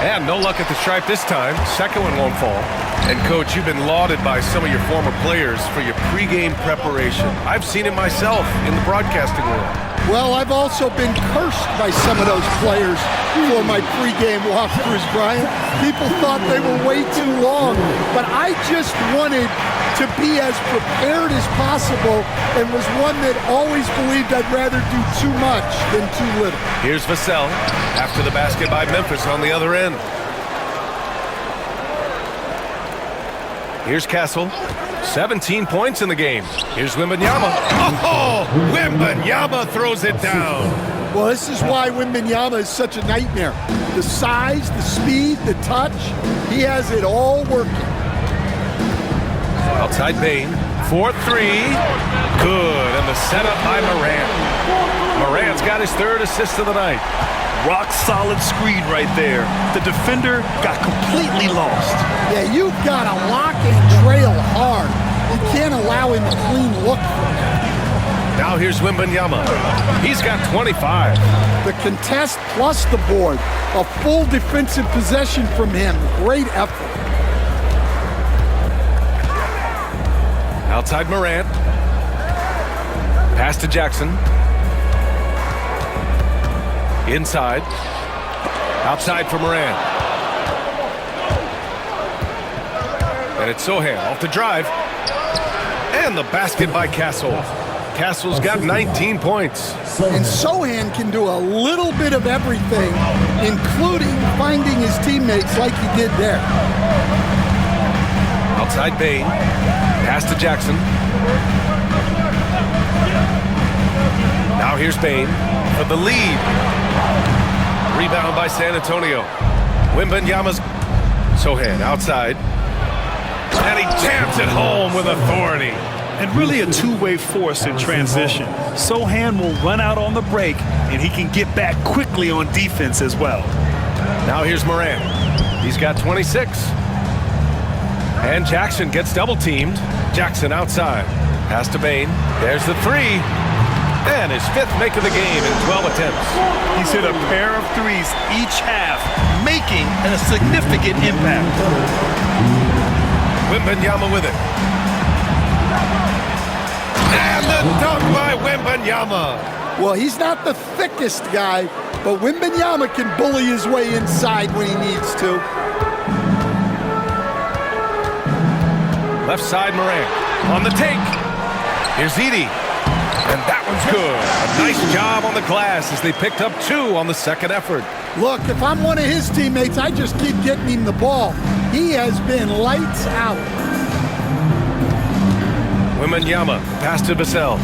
And no luck at the stripe this time. Second one won't fall. And, Coach, you've been lauded by some of your former players for your pregame preparation. I've seen it myself in the broadcasting world. Well, I've also been cursed by some of those players for my pregame walkthroughs, Brian. People thought they were way too long. But I just wanted to be as prepared as possible and was one that always believed I'd rather do too much than too little. Here's Vassell after the basket by Memphis on the other end. Here's Castle. 17 points in the game. Here's Wembanyama. Oh, Wembanyama throws it down. Well, this is why Wembanyama is such a nightmare. The size, the speed, the touch, he has it all working. Outside Bane, 4-3, good, and the setup by Morant. Morant's got his third assist of the night. Rock solid screen right there. The defender got completely lost. Yeah, you've got to lock and trail hard. You can't allow him a clean look. Now here's Wembanyama. He's got 25. The contest plus the board. A full defensive possession from him. Great effort. Outside Morant. Pass to Jackson. Inside. Outside for Morant. And it's Sohan off the drive. And the basket by Castle. Castle's got 19 points. And Sohan can do a little bit of everything, including finding his teammates like he did there. Outside Bane. Pass to Jackson. Now here's Bane for the lead. Rebound by San Antonio. Wembanyama's Sohan outside. And he jams it home with authority. And really a two-way force in transition. Sohan will run out on the break, and he can get back quickly on defense as well. Now here's Morant. He's got 26. And Jackson gets double-teamed. Jackson outside. Pass to Bane. There's the three. And his fifth make of the game in 12 attempts. He's hit a pair of threes each half, making a significant impact. Wembanyama with it. And the dunk by Wembanyama. Well, he's not the thickest guy, but Wembanyama can bully his way inside when he needs to. Left side Morant on the take. Here's Edey. And that one's good. A nice job on the glass as they picked up 2 on the second effort. Look, if I'm one of his teammates, I just keep getting him the ball. He has been lights out. Wembanyama, pass to Vassell.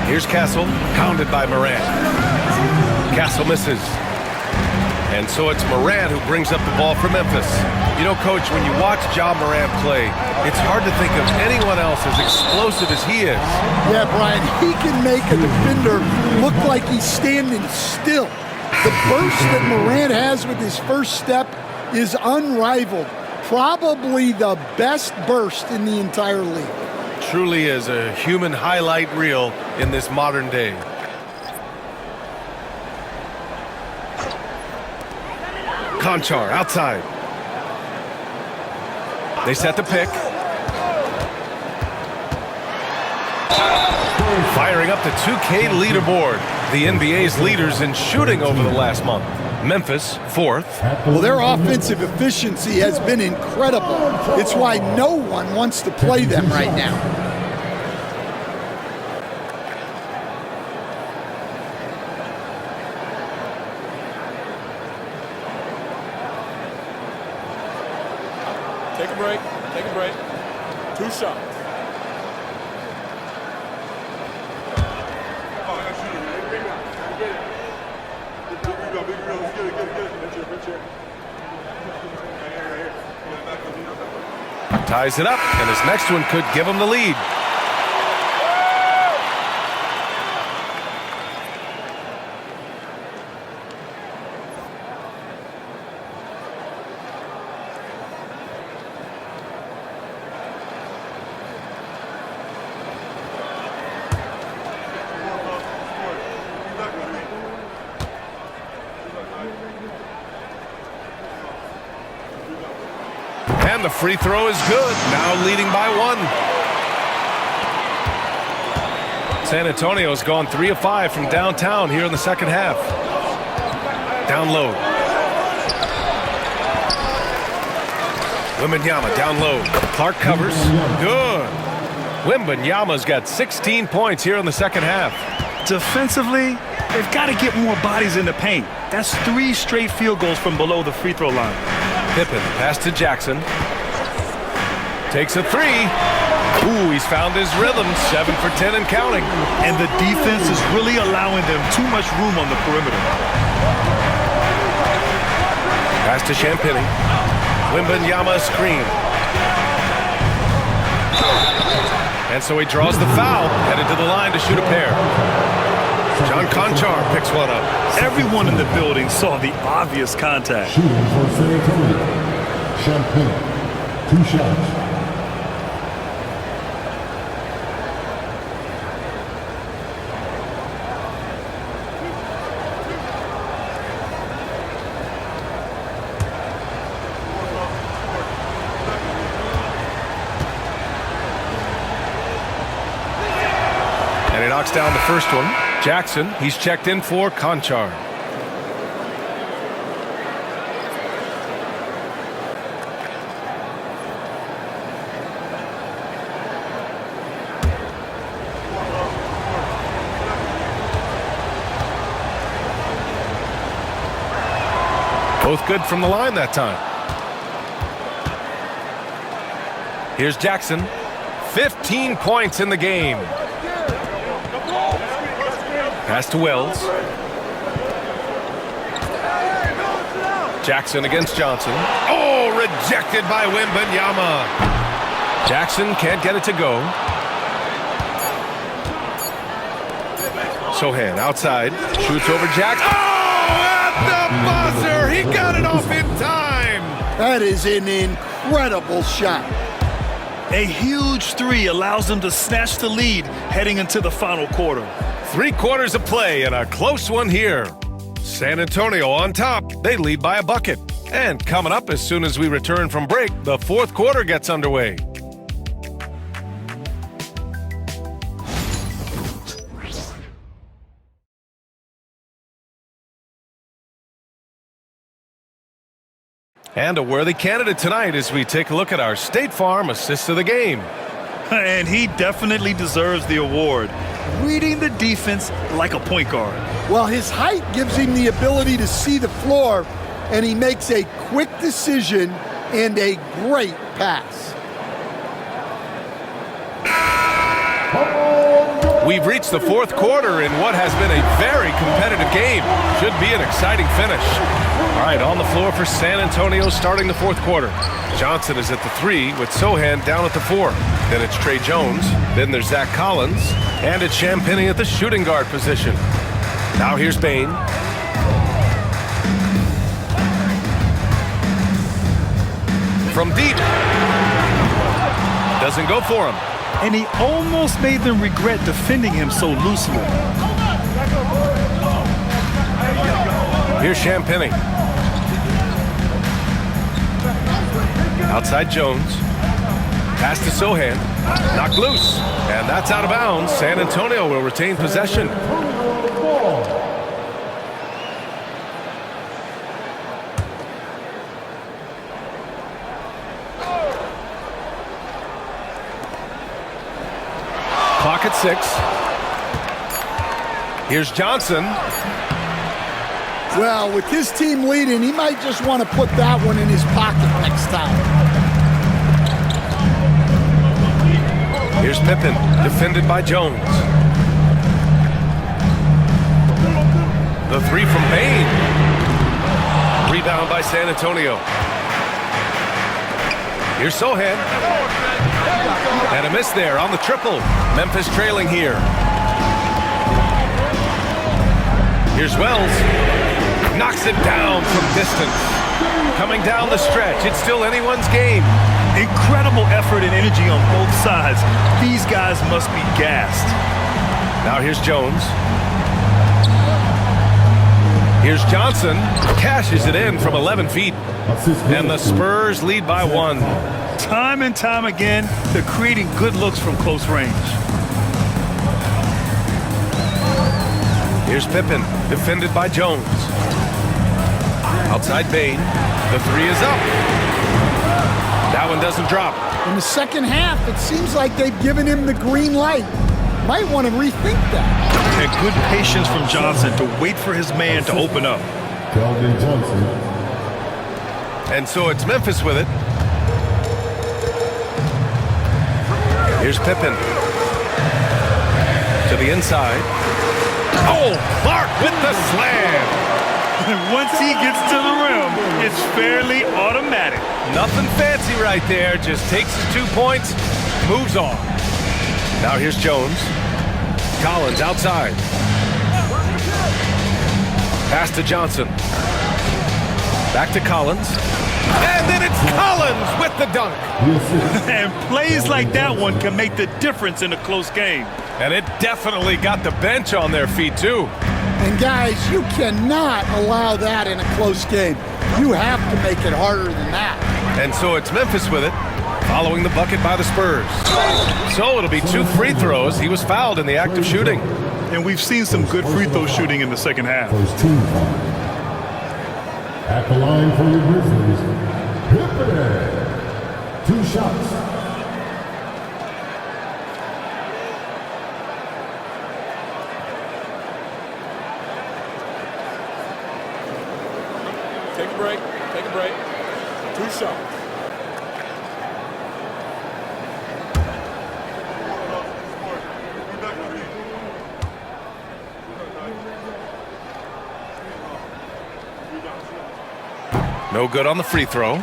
Here's Castle, pounded by Morant. Castle misses. And so it's Morant who brings up the ball for Memphis. You know, Coach, when you watch Ja Morant play, it's hard to think of anyone else as explosive as he is. Yeah, Brian, he can make a defender look like he's standing still. The burst that Morant has with his first step is unrivaled. Probably the best burst in the entire league. Truly is a human highlight reel in this modern day. Conchar outside. They set the pick. Firing up the 2K leaderboard. The NBA's leaders in shooting over the last month. Memphis, 4th. Well, their offensive efficiency has been incredible. It's why no one wants to play them right now. Take a break. Take a break. 2 shots. Ties it up, and his next one could give him the lead. And the free throw is good, now leading by 1. San Antonio's gone 3 of 5 from downtown here in the second half. Down low. Wembanyama down low. Clark covers. Good. Wembanyama's got 16 points here in the second half. Defensively, they've got to get more bodies in the paint. That's 3 straight field goals from below the free throw line. Pippen, pass to Jackson. Takes a 3. Ooh, he's found his rhythm. 7 for 10 and counting. And the defense is really allowing them too much room on the perimeter. Pass to Champagny. Wembanyama screen. And so he draws the foul, headed to the line to shoot a pair. John Conchar picks one up. Everyone in the building saw the obvious contact. Shooting for San Antonio. Champagne. 2 shots. And he knocks down the first one. Jackson, he's checked in for Conchar. Both good from the line that time. Here's Jackson. 15 points in the game. Pass to Wells. Jackson against Johnson. Oh, rejected by Wembanyama. Jackson can't get it to go. Sohan outside. Shoots over Jackson. Oh, at the buzzer. He got it off in time. That is an incredible shot. A huge 3 allows them to snatch the lead heading into the final quarter. 3 quarters of play and a close one here. San Antonio on top. They lead by a bucket. And coming up as soon as we return from break, the 4th quarter gets underway. And a worthy candidate tonight as we take a look at our State Farm Assist of the Game. And he definitely deserves the award. Reading the defense like a point guard. Well, his height gives him the ability to see the floor, and he makes a quick decision and a great pass. We've reached the 4th quarter in what has been a very competitive game. Should be an exciting finish. All right, on the floor for San Antonio starting the 4th quarter. Johnson is at the 3 with Sohan down at the 4. Then it's Trey Jones. Then there's Zach Collins. And it's Champagny at the shooting guard position. Now here's Bane. From deep. Doesn't go for him. And he almost made them regret defending him so loosely. Here's Champagny. Outside Jones. Pass to Sohan. Knocked loose. And that's out of bounds. San Antonio will retain possession. Clock at 6. Here's Johnson. Well, with his team leading, he might just want to put that one in his pocket next time. Here's Pippen, defended by Jones. The 3 from Bane. Rebound by San Antonio. Here's Sohan. And a miss there on the triple. Memphis trailing here. Here's Wells. Knocks it down from distance. Coming down the stretch. It's still anyone's game. Incredible effort and energy on both sides. These guys must be gassed. Now here's Jones. Here's Johnson. Cashes it in from 11 feet. And the Spurs lead by 1. Time and time again, they're creating good looks from close range. Here's Pippen, defended by Jones. Outside Bain. The 3 is up. That one doesn't drop. In the second half, it seems like they've given him the green light. Might want to rethink that. And good patience from Johnson to wait for his man to open up. Keldon Johnson. And so it's Memphis with it. Here's Pippen. To the inside. Oh, Clark with the slam. Once he gets to the rim, it's fairly automatic. Nothing fancy right there. Just takes his 2 points, moves on. Now here's Jones. Collins outside. Pass to Johnson. Back to Collins. And then it's Collins with the dunk. And plays like that one can make the difference in a close game. And it definitely got the bench on their feet, too. And guys, you cannot allow that in a close game. You have to make it harder than that. And so it's Memphis with it, following the bucket by the Spurs. So it'll be 2 free throws. He was fouled in the act of shooting. And we've seen some good free throw shooting in the second half. First team foul. At the line for the Grizzlies, Pippen. 2 shots. Take a break. Take a break. 2 shots. No good on the free throw.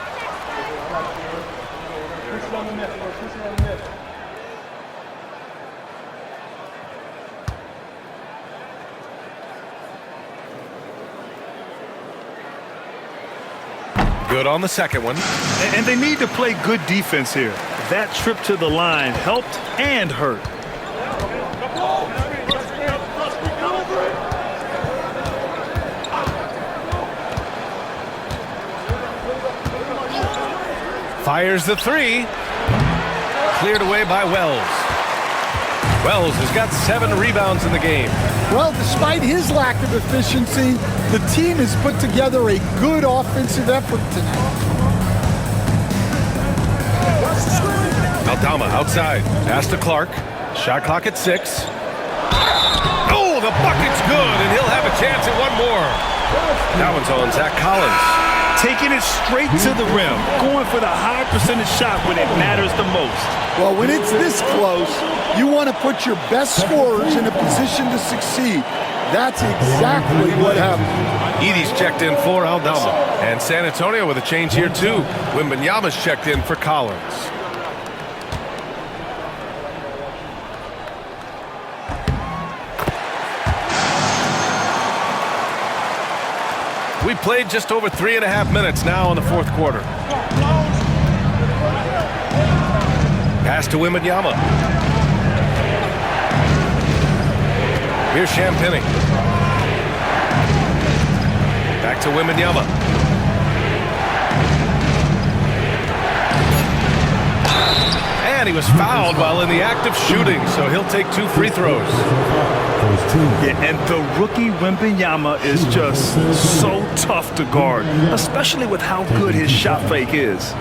Good on the second one. And they need to play good defense here. That trip to the line helped and hurt. Fires the 3. Cleared away by Wells. Wells has got 7 rebounds in the game. Well, despite his lack of efficiency, the team has put together a good offensive effort tonight. Aldama outside. Pass to Clark. Shot clock at 6. Oh, the bucket's good, and he'll have a chance at one more. That one's on Zach Collins. Taking it straight to the rim. Going for the high percentage shot when it matters the most. Well, when it's this close, you want to put your best scorers in a position to succeed. That's exactly what happened. Edie's checked in for Aldama. And San Antonio with a change here, too. Wembanyama's checked in for Collins. We played just over 3.5 minutes now in the fourth quarter. Pass to Wembanyama. Here's Champagnie. Back to Wembanyama. And he was fouled while in the act of shooting, so he'll take 2 free throws. Yeah, and the rookie Wembanyama is just so tough to guard, especially with how good his shot fake is.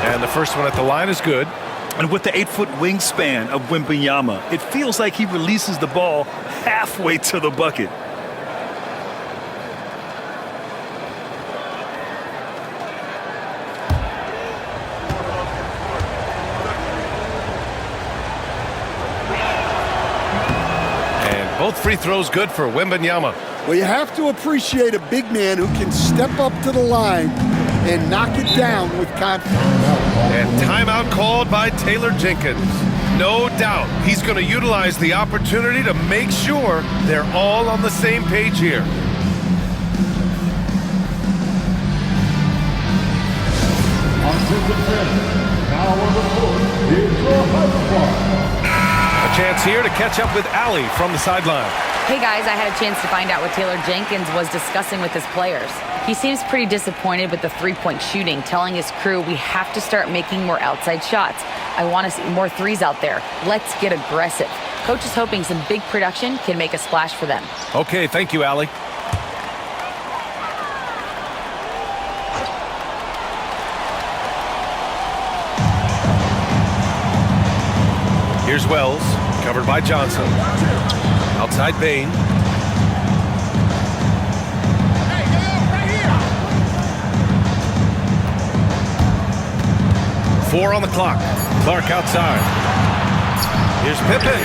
And the first one at the line is good. And with the 8-foot wingspan of Wembanyama, it feels like he releases the ball halfway to the bucket. Both free throws good for Wembanyama. Well, you have to appreciate a big man who can step up to the line and knock it down with confidence. And timeout called by Taylor Jenkins. No doubt he's going to utilize the opportunity to make sure they're all on the same page here. A chance here to catch up with Allie from the sideline. Hey guys, I had a chance to find out what Taylor Jenkins was discussing with his players. He seems pretty disappointed with the three-point shooting, telling his crew we have to start making more outside shots. I want to see more threes out there. Let's get aggressive. Coach is hoping some big production can make a splash for them. Okay, thank you, Allie. Here's Wells, covered by Johnson. Outside Bain. Four on the clock. Clark outside. Here's Pippen.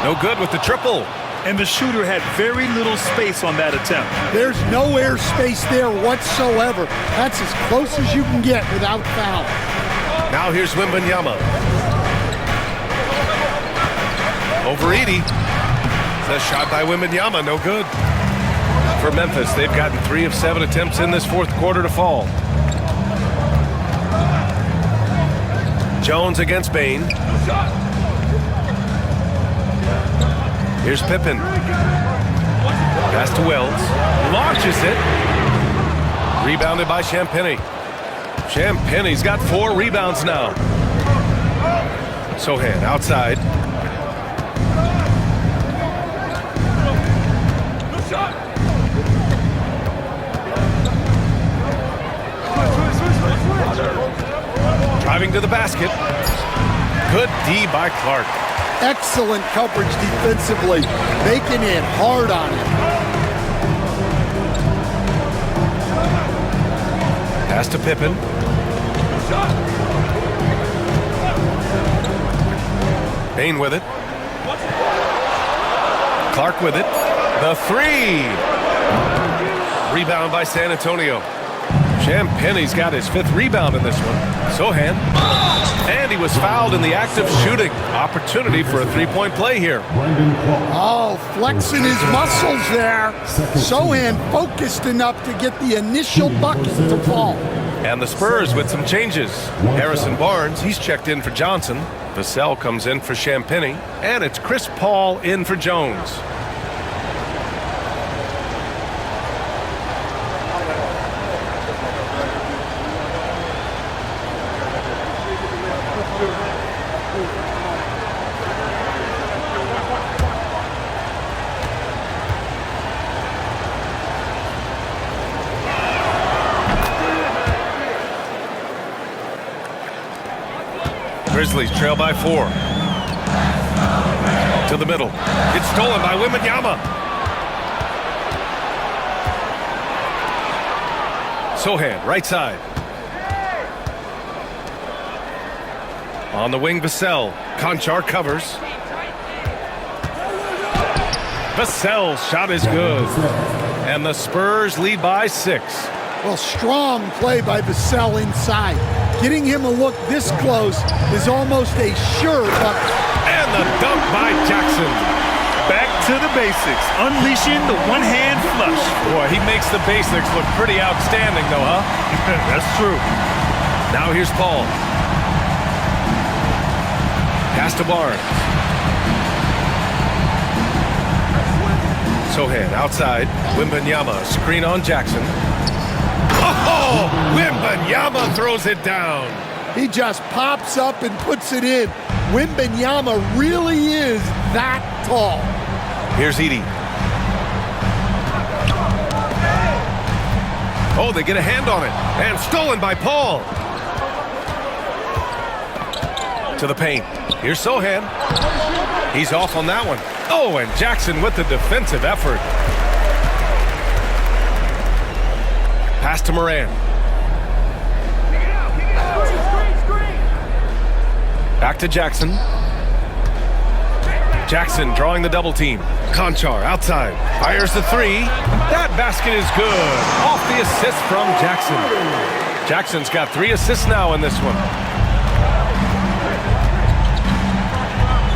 No good with the triple. And the shooter had very little space on that attempt. There's no air space there whatsoever. That's as close as you can get without foul. Now here's Wembanyama. Over Edie. The shot by Wembanyama, no good. For Memphis, they've gotten 3 of 7 attempts in this fourth quarter to fall. Jones against Bain. Here's Pippen. Pass to Wells. Launches it. Rebounded by Champagnie. Champagnie's got 4 rebounds now. Sohan outside. Driving to the basket. Good D by Clark. Excellent coverage defensively, making it hard on him. Pass to Pippen. Bain with it. Clark with it. The 3. Rebound by San Antonio. Champagnie's got his 5th rebound in this one. Sohan. And he was fouled in the act of shooting. Opportunity for a 3-point play here. Oh, flexing his muscles there. Sohan focused enough to get the initial bucket to fall. And the Spurs with some changes. Harrison Barnes, he's checked in for Johnson. Vassell comes in for Champagnie. And it's Chris Paul in for Jones. Grizzlies trail by 4. To the middle. It's stolen by Wembanyama. Sohan, right side. On the wing, Vassell. Conchar covers. Vassell's shot is good. And the Spurs lead by 6. Well, strong play by Vassell inside. Getting him a look this close is almost a sure bucket. And the dunk by Jackson. Back to the basics, unleashing the one-hand flush. Boy, he makes the basics look pretty outstanding, though, huh? That's true. Now here's Paul. Pass to Barnes. Sohan outside. Wembanyama, screen on Jackson. Oh! Wembanyama throws it down. He just pops up and puts it in. Wembanyama really is that tall. Here's Edie. Oh, they get a hand on it. And stolen by Paul. To the paint. Here's Sohan. He's off on that one. Oh, and Jackson with the defensive effort. Pass to Moran. Back to Jackson. Jackson drawing the double team. Conchar outside. Fires the three. That basket is good. Off the assist from Jackson. Jackson's got 3 assists now in this one.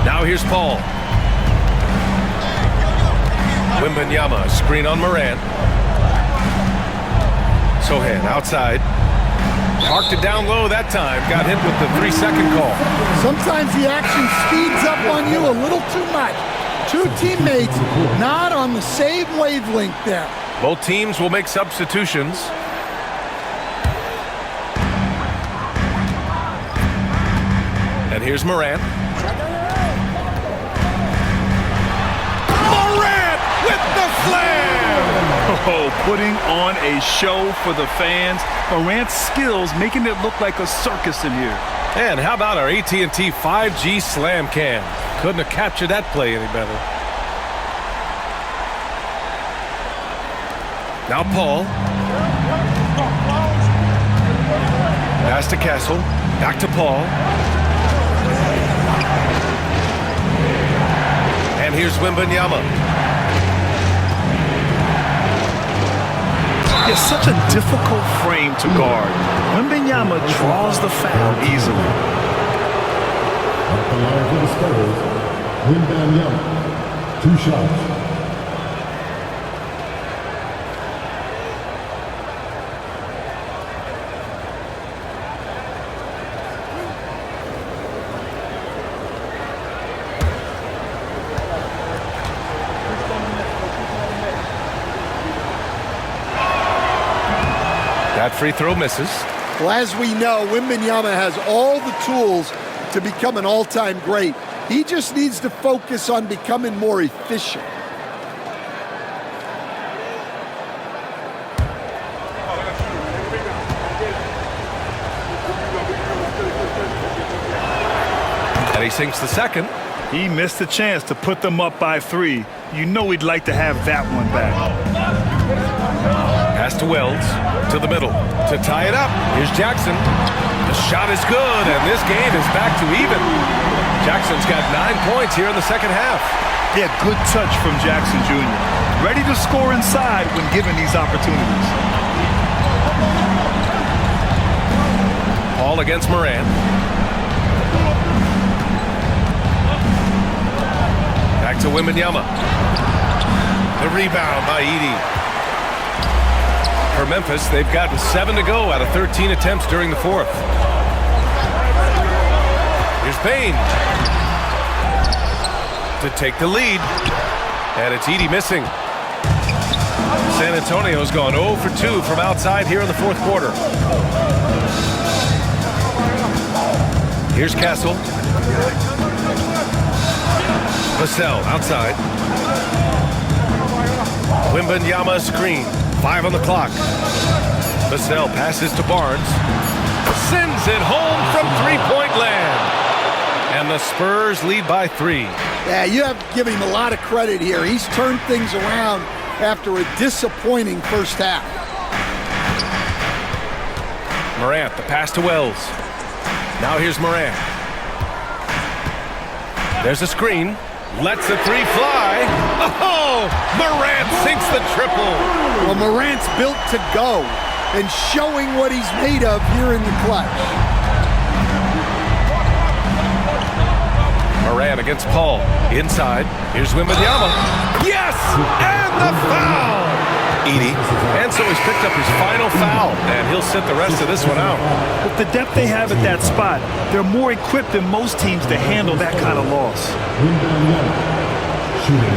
Now here's Paul. Wembanyama, screen on Morant. Sohan outside. Parked it down low that time. Got hit with the 3-second call. Sometimes the action speeds up on you a little too much. 2 teammates not on the same wavelength there. Both teams will make substitutions. And here's Morant. Morant with the slam! Oh, putting on a show for the fans. Morant's skills making it look like a circus in here. And how about our AT&T 5G slam cam? Couldn't have captured that play any better. Now Paul. Pass to Castle. Back to Paul. And here's Wembanyama. It's such a difficult frame to guard. Wembanyama draws the foul easily. At the line for the Spurs, Wembanyama, 2 shots. That free throw misses. Well, as we know, Wembanyama has all the tools to become an all-time great. He just needs to focus on becoming more efficient. And he sinks the second. He missed the chance to put them up by 3. You know he'd like to have that one back. Pass to Wells. To the middle. To tie it up. Here's Jackson. The shot is good, and this game is back to even. Jackson's got 9 points here in the second half. Yeah, good touch from Jackson Jr. Ready to score inside when given these opportunities. Paul against Morant. Back to Wembanyama. The rebound by Edey. For Memphis, they've gotten 7 to go out of 13 attempts during the 4th. Here's Payne to take the lead. And it's Edey missing. San Antonio's gone 0 for 2 from outside here in the 4th quarter. Here's Castle. Vassell outside. Wembanyama screen. 5 on the clock. Vassell passes to Barnes. Sends it home from 3-point land. And the Spurs lead by 3. Yeah, you have to give him a lot of credit here. He's turned things around after a disappointing first half. Morant, the pass to Wells. Now here's Morant. There's a screen. Lets the 3 fly. Oh, Morant sinks the triple. Well, Morant's built to go and showing what he's made of here in the clutch. Morant against Paul. Inside. Here's Wembanyama. Yes! And the foul! Edey. And so he's picked up his final foul, and he'll sit the rest of this one out. With the depth they have at that spot, they're more equipped than most teams to handle that kind of loss. Wembanyama, shooting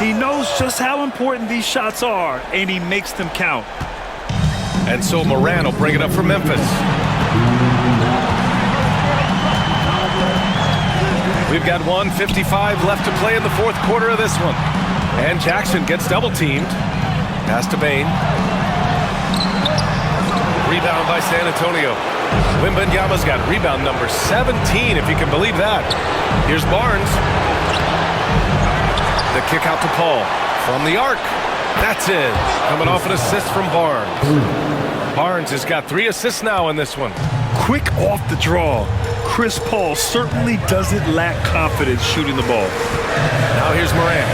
1. He knows just how important these shots are, and he makes them count. And so Morant will bring it up for Memphis. We've got 1:55 left to play in the 4th quarter of this one. And Jackson gets double-teamed. Pass to Bane. Rebound by San Antonio. Wembanyama's got rebound number 17, if you can believe that. Here's Barnes. The kick out to Paul from the arc. That's it. Coming off an assist from Barnes. Barnes has got 3 assists now in this one. Quick off the draw. Chris Paul certainly doesn't lack confidence shooting the ball. Now here's Morant.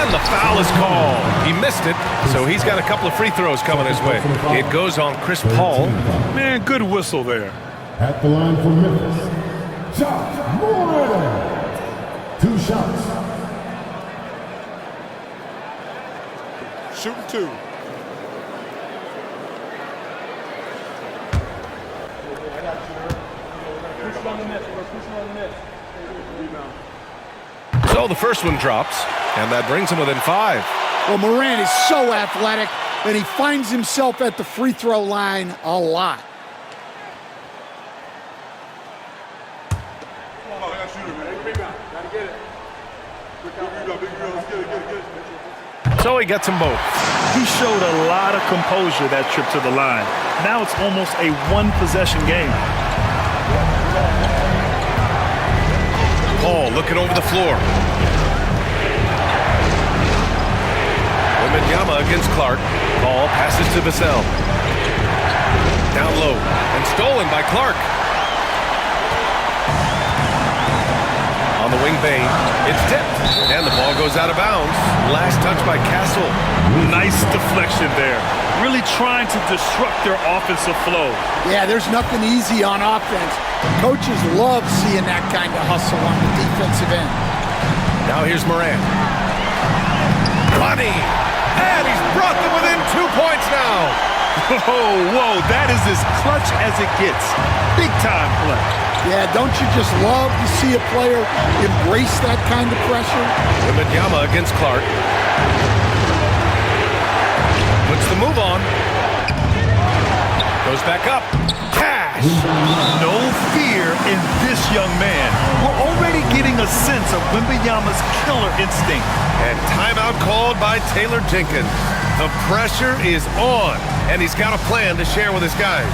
And the foul is called. He missed it, so he's got a couple of free throws coming his way. It goes on Chris Paul. Man, good whistle there. At the line for Memphis, Ja Morant. 2 shots. Shooting 2. So the first one drops, and that brings him within 5. Well, Morant is so athletic, and he finds himself at the free throw line a lot. So he gets them both. He showed a lot of composure that trip to the line. Now it's almost a one-possession game. Paul looking over the floor. Wembanyama against Clark. Paul passes to Vassell. Down low and stolen by Clark. On the wing Bay, it's tipped, and the ball goes out of bounds. Last touch by Castle. Nice deflection there. Really trying to disrupt their offensive flow. Yeah, there's nothing easy on offense. Coaches love seeing that kind of hustle on the defensive end. Now here's Morant. Money! And he's brought them within 2 points now. Whoa, that is as clutch as it gets. Big time play. Yeah, don't you just love to see a player embrace that kind of pressure? Wembanyama against Clark. Puts the move on. Goes back up. Cash! No fear in this young man. We're already getting a sense of Wembanyama's killer instinct. And timeout called by Taylor Jenkins. The pressure is on, and he's got a plan to share with his guys.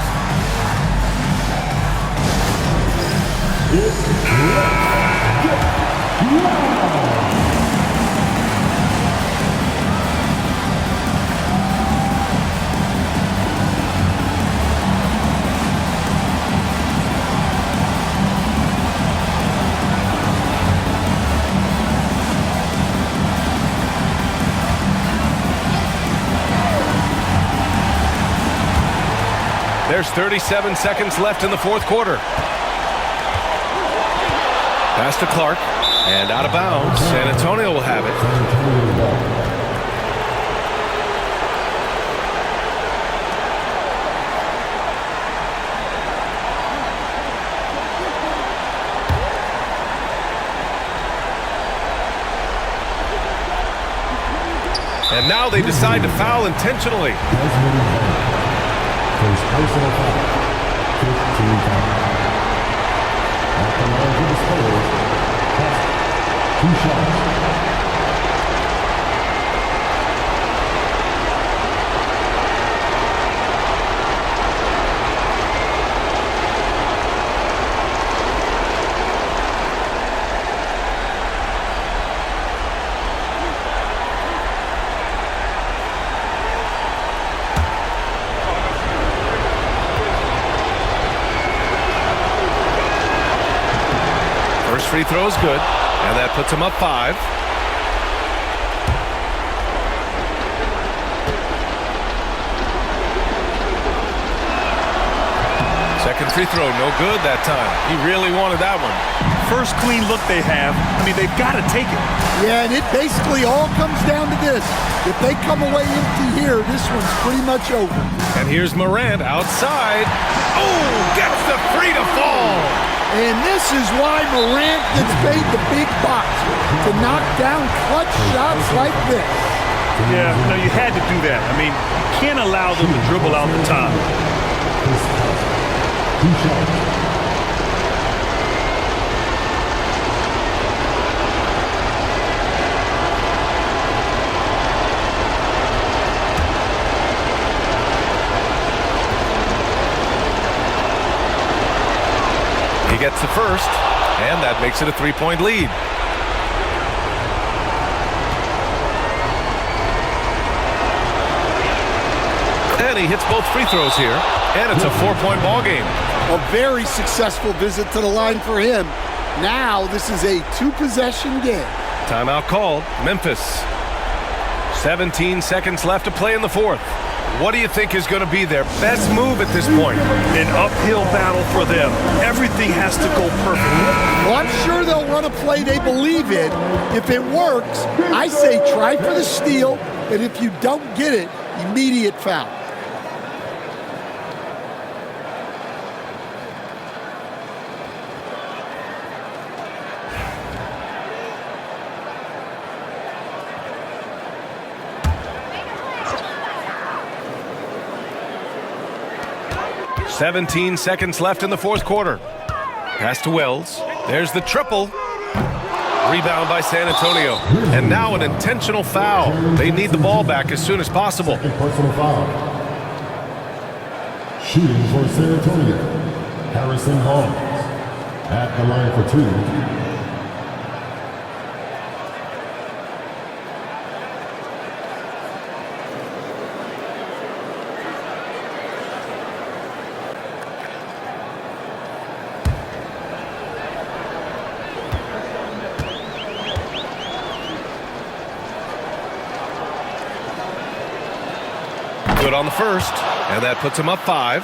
There's 37 seconds left in the fourth quarter. Pass to Clark, and out of bounds. San Antonio will have it. And now they decide to foul intentionally. First personal foul. 15 foul. At the line for the Spurs, 2 shots. First free throw is good, and that puts him up 5. Second free throw, no good that time. He really wanted that one. First clean look they have. I mean, they've got to take it. Yeah, and it basically all comes down to this. If they come away empty here, this one's pretty much over. And here's Morant outside. Oh, gets the 3 to fall. And this is why Morant gets paid the big bucks, to knock down clutch shots like this. Yeah, no, you had to do that. I mean, you can't allow them to dribble out the top. 2 shots. He gets the first, and that makes it a 3-point lead. And he hits both free throws here. And it's a 4-point ball game. A very successful visit to the line for him. Now this is a 2-possession game. Timeout called. Memphis. 17 seconds left to play in the fourth. What do you think is going to be their best move at this point? An uphill battle for them. Everything has to go perfectly. Well, I'm sure they'll run a play they believe in. If it works, I say try for the steal, and if you don't get it, immediate foul. "17 seconds left in the fourth quarter. Pass to Wells. There's the triple. Rebound by San Antonio. And now an intentional foul. They need the ball back as soon as possible. Second personal foul. Shooting for San Antonio, Harrison Barnes. At the line for 2. Good on the first, and that puts him up 5.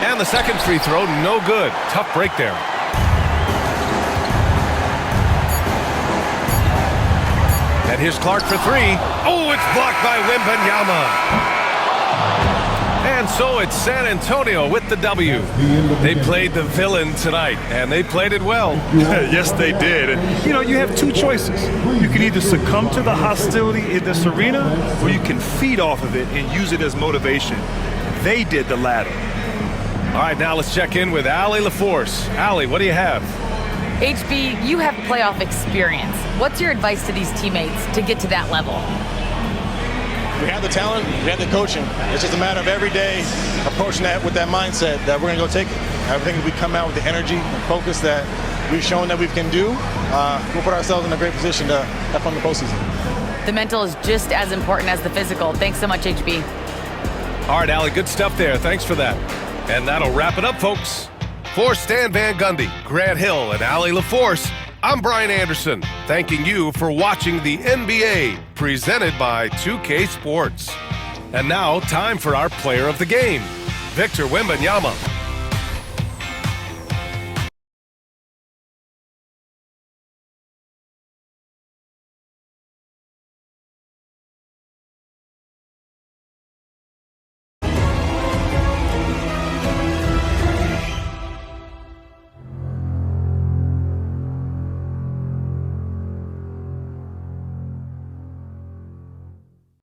And the second free throw, no good. Tough break there. And here's Clark for 3. Oh, it's blocked by Wembanyama. And so it's San Antonio with the W. They played the villain tonight, and they played it well. Yes, they did. And, you have 2 choices. You can either succumb to the hostility in this arena, or you can feed off of it and use it as motivation. They did the latter. All right, now let's check in with Allie LaForce. Allie, what do you have? HB, you have playoff experience. What's your advice to these teammates to get to that level? We have the talent, we have the coaching. It's just a matter of every day approaching that with that mindset that we're going to go take it. I think if we come out with the energy and focus that we've shown that we can do, we'll put ourselves in a great position to have fun in the postseason. The mental is just as important as the physical. Thanks so much, HB. All right, Allie, good stuff there. Thanks for that. And that'll wrap it up, folks. For Stan Van Gundy, Grant Hill, and Allie LaForce, I'm Brian Anderson, thanking you for watching the NBA, presented by 2K Sports. And now, time for our player of the game, Victor Wembanyama.